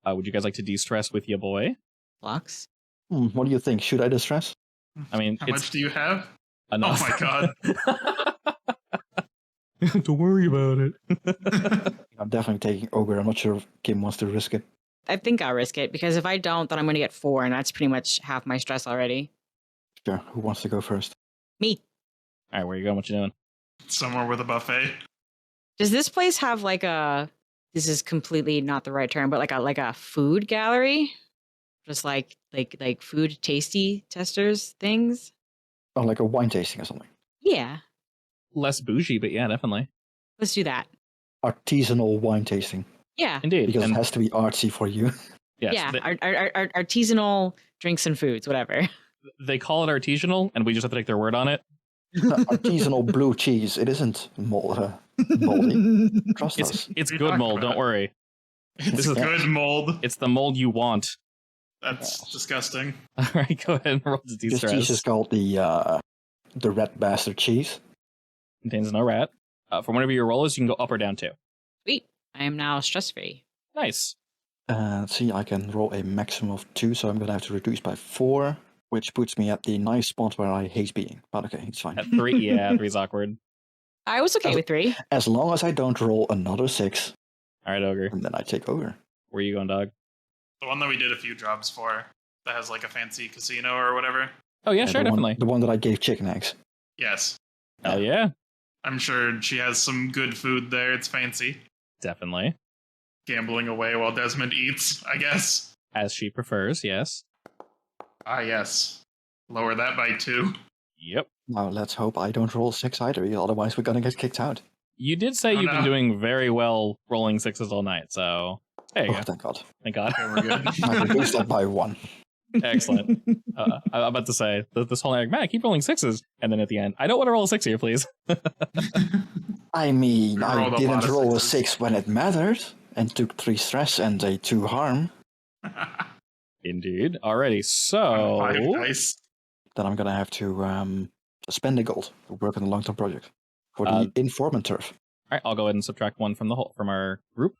would you guys like to de-stress with your boy? Flux. What do you think? Should I distress? I mean, How it's much do you have? enough. Oh my god. Don't worry about it. I'm definitely taking Ogre. I'm not sure if Kim wants to risk it. I think I'll risk it because if I don't, then I'm going to get 4, and that's pretty much half my stress already. Sure. Who wants to go first? Me. All right, where you going? What you doing? Somewhere with a buffet. Does this place have like a? This is completely not the right term, but like a food gallery, just like food tasty testers things. Oh, like a wine tasting or something. Yeah, Less bougie, but yeah, definitely. let's do that. Artisanal wine tasting. Yeah, Indeed. Because And it has to be artsy for you. yes, yeah. Our artisanal drinks and foods, whatever. they call it artisanal, and we just have to take their word on it. Artisanal blue cheese. It isn't moldy. Trust us. It's What are you good talking mold, about? don't worry. It's is- good mold. It's the mold you want. That's disgusting. All right, go ahead and roll to This cheese is de-stress. called the red bastard cheese. Contains no rat. For whenever your roll is, you can go up or down too. Sweet. I am now stress free. Nice. Let's see, I can roll a maximum of 2, so I'm gonna have to reduce by 4, which puts me at the nice spot where I hate being. But okay, it's fine. At 3, yeah, 3's awkward. I was okay with 3. As long as I don't roll another 6, All right, Ogre. and then I take Ogre. Where you going, dog? The one that we did a few jobs for that has like a fancy casino or whatever. Oh, yeah, sure, the definitely. the one that I gave chicken eggs. Yes. Oh, yeah, I'm sure she has some good food there. It's fancy. definitely. Gambling away while Desmond eats, I guess. As she prefers, yes. Ah, yes. Lower that by 2. Yep. Now let's hope I don't roll 6 either, otherwise we're gonna get kicked out. You did say Oh, you've been no. doing very well rolling 6s all night, so there you Oh, go. thank God. Thank God. Okay, we're good. I reduced that by 1. Excellent. I'm about to say, this whole night, man, I keep rolling 6s. And then at the end, I don't want to roll a 6 here, please. I mean, We I rolled a lot didn't of roll a 6s. 6 when it mattered, and took 3 stress and a 2 harm. Indeed. Alrighty, so... 5 dice. Then I'm gonna have to spend a gold to work on a long-term project for the informant turf. Alright, I'll go ahead and subtract 1 from from our group.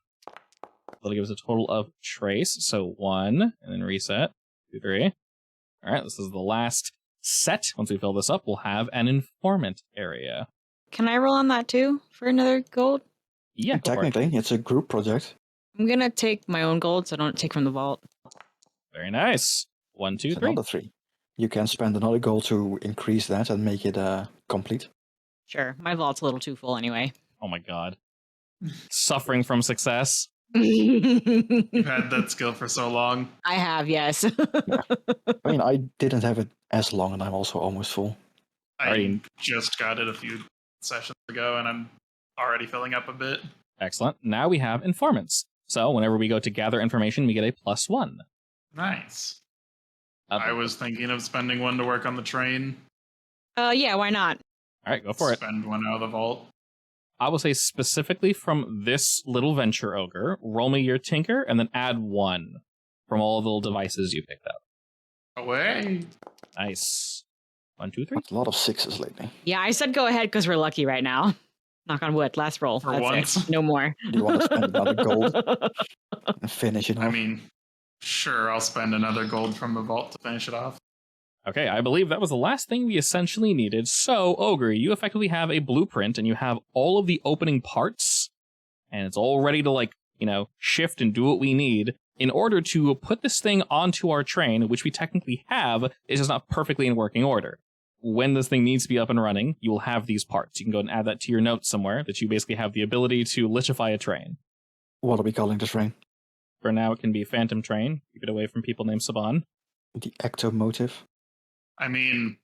That'll give us a total of trace. So 1, and then reset. 2, 3. Alright, this is the last set. Once we fill this up, we'll have an informant area. Can I roll on that too for another gold? Yeah, go for it. Technically, it's a group project. I'm going to take my own gold so I don't take from the vault. Very nice. 1, 2, It's 3. another 3. You can spend another gold to increase that and make it complete. Sure. My vault's a little too full anyway. Oh my god. Suffering from success. You've had that skill for so long. I have, yes. I mean, I didn't have it as long, and I'm also almost full. I Alright. just got it a few sessions ago, and I'm already filling up a bit. Excellent. Now we have informants. So whenever we go to gather information, we get a +1. Nice. I was thinking of spending 1 to work on the train. Yeah, why not? All right, go for it. Spend 1 out of the vault. I will say specifically from this little venture, Ogre, roll me your tinker and then add 1 from all the little devices you picked up. Away. Nice. 1, 2, 3. A lot of 6s lately. Yeah, I said go ahead because we're lucky right now. Knock on wood. Last roll. For That's once. it. No more. Do you want to spend another gold and finish it off? I mean, sure, I'll spend another gold from the vault to finish it off. Okay, I believe that was the last thing we essentially needed. So, Ogre, you effectively have a blueprint and you have all of the opening parts, and it's all ready to, shift and do what we need in order to put this thing onto our train, which we technically have, it's just not perfectly in working order. When this thing needs to be up and running, you will have these parts. You can go and add that to your notes somewhere, that you basically have the ability to lichify a train. What are we calling this train? For now, it can be Phantom Train. Keep it away from people named Saban. The ectomotive? I mean,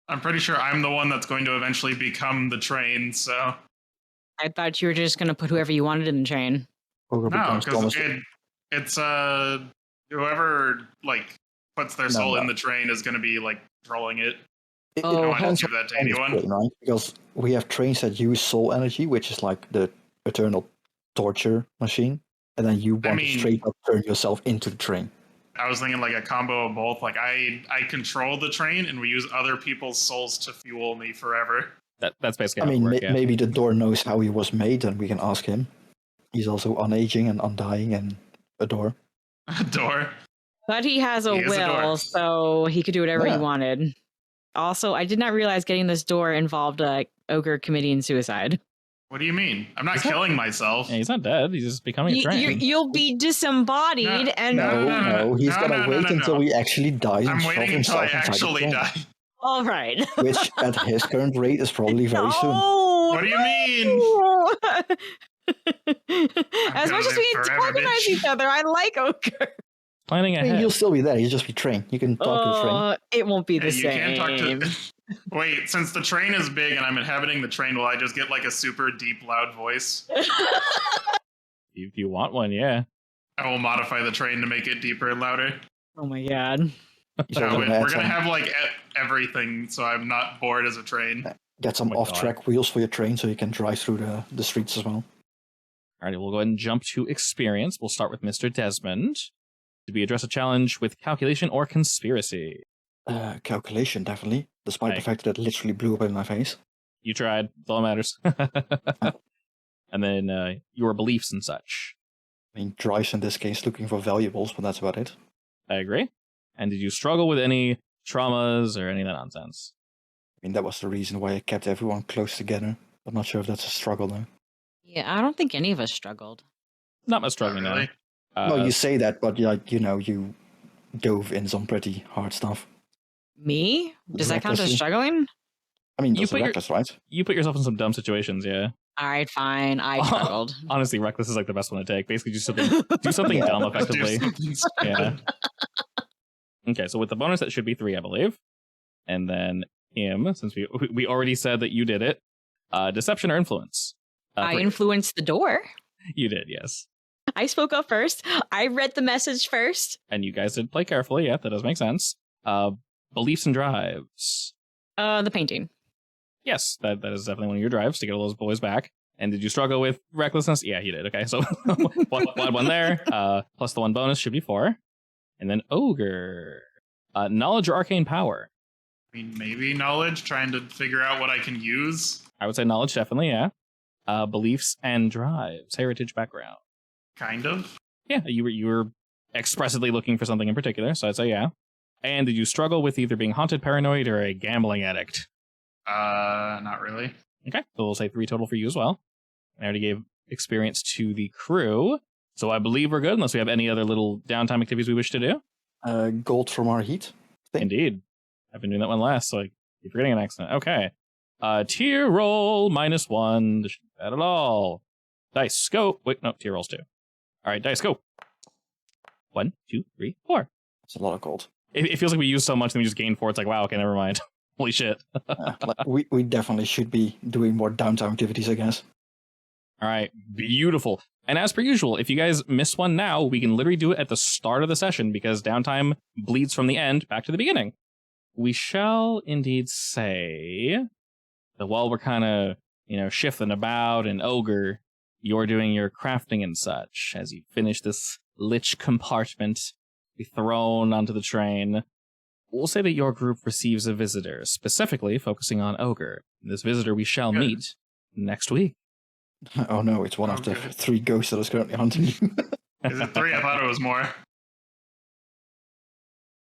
I'm pretty sure I'm the one that's going to eventually become the train, so... I thought you were just going to put whoever you wanted in the train. Ogre No, becomes because Thomas. it's whoever, like, puts their soul in No. the train is going to be, like, controlling it. It Oh, I don't want depends to give that to on the anyone. train, right? Because we have trains that use soul energy, which is like the eternal torture machine, and then you want to straight up turn yourself into the train. I was thinking like a combo of both. Like I control the train, and we use other people's souls to fuel me forever. That's basically I how it mean, works, yeah. maybe the door knows how he was made, and we can ask him. He's also unaging and undying and a door. A door. But he has a He is a door. will, so he could do whatever he Yeah. wanted. Also, I did not realize getting this door involved ogre committing suicide. What do you mean? I'm not He's not- killing myself. Yeah, he's not dead. He's just becoming a train. You'll be disembodied No, and No, he's gonna wait until he actually dies and I'm shove waiting until I himself inside actually the train. die. all right. Which, at his current rate, is probably very soon. No, What do you mean? no. As gonna much as live we forever, antagonize bitch. each other, I like ogre. Planning I mean, ahead. you'll still be there. You'll just be train. You can talk to the train. It won't be the Hey, you same. can't talk to. Wait, since the train is big and I'm inhabiting the train, will I just get like a super deep, loud voice? If you want one, yeah. I will modify the train to make it deeper and louder. Oh my god. He's No, also we're gonna gonna add have like everything, so I'm not bored as a train. get some Oh my God. off-track wheels for your train so you can drive through the streets as well. All right, we'll go ahead and jump to experience. We'll start with Mr. Desmond. Did we address a challenge with calculation or conspiracy? Calculation, definitely. Despite the Right. fact that it literally blew up in my face. You tried. That's all that matters. And then your beliefs and such. I mean, drives in this case looking for valuables, but that's about it. I agree. And did you struggle with any traumas or any of that nonsense? I mean, that was the reason why I kept everyone close together. I'm not sure if that's a struggle, though. Yeah, I don't think any of us struggled. Not much struggling Not really. now. Well, you say that, but like, you dove in some pretty hard stuff. Me? Does that count as Recklessly. struggling? I mean, You that's put your- reckless, right? You put yourself in some dumb situations, yeah. All right, fine. I struggled. Honestly, reckless is like the best one to take. Basically, do something Yeah. dumb Do effectively. something Yeah. stupid. Okay, so with the bonus, that should be 3, I believe. And then him, since we already said that you did it. Deception or influence? I for- influenced the door. You did, yes. I spoke up first. I read the message first. And you guys did play carefully. Yeah, that does make sense. Beliefs and drives. The painting. Yes, that is definitely one of your drives to get all those boys back. And did you struggle with recklessness? Yeah, you did. Okay, so one there. Plus the 1 bonus should be 4. And then ogre. Knowledge or arcane power? I mean, maybe knowledge, trying to figure out what I can use. I would say knowledge, definitely, yeah. Beliefs and drives. Heritage background. Kind of. Yeah, you were expressly looking for something in particular, so I'd say yeah. And did you struggle with either being haunted, paranoid, or a gambling addict? Not really. Okay, so we'll say 3 total for you as well. I already gave experience to the crew, so I believe we're good, unless we have any other little downtime activities we wish to do. Gold from our heat. Thing. Indeed. I've been doing that one last, so I keep forgetting an accident. Okay. Tier roll -1. This shouldn't be bad at all. Dice, go. Wait, no, tier rolls 2. All right, dice, go. 1, 2, 3, 4. That's a lot of gold. It feels like we use so much and we just gain 4. It's like, wow, okay, never mind. Holy shit. Like, we definitely should be doing more downtime activities, I guess. All right, beautiful. And as per usual, if you guys miss one now, we can literally do it at the start of the session because downtime bleeds from the end back to the beginning. We shall indeed say that while we're kind of, shifting about and ogre, you're doing your crafting and such as you finish this lich compartment, be thrown onto the train. We'll say that your group receives a visitor, specifically focusing on ogre. This visitor we shall Good. meet next week. Oh no, it's one of the Okay. 3 ghosts that is currently hunting you. Is it 3? I thought it was more.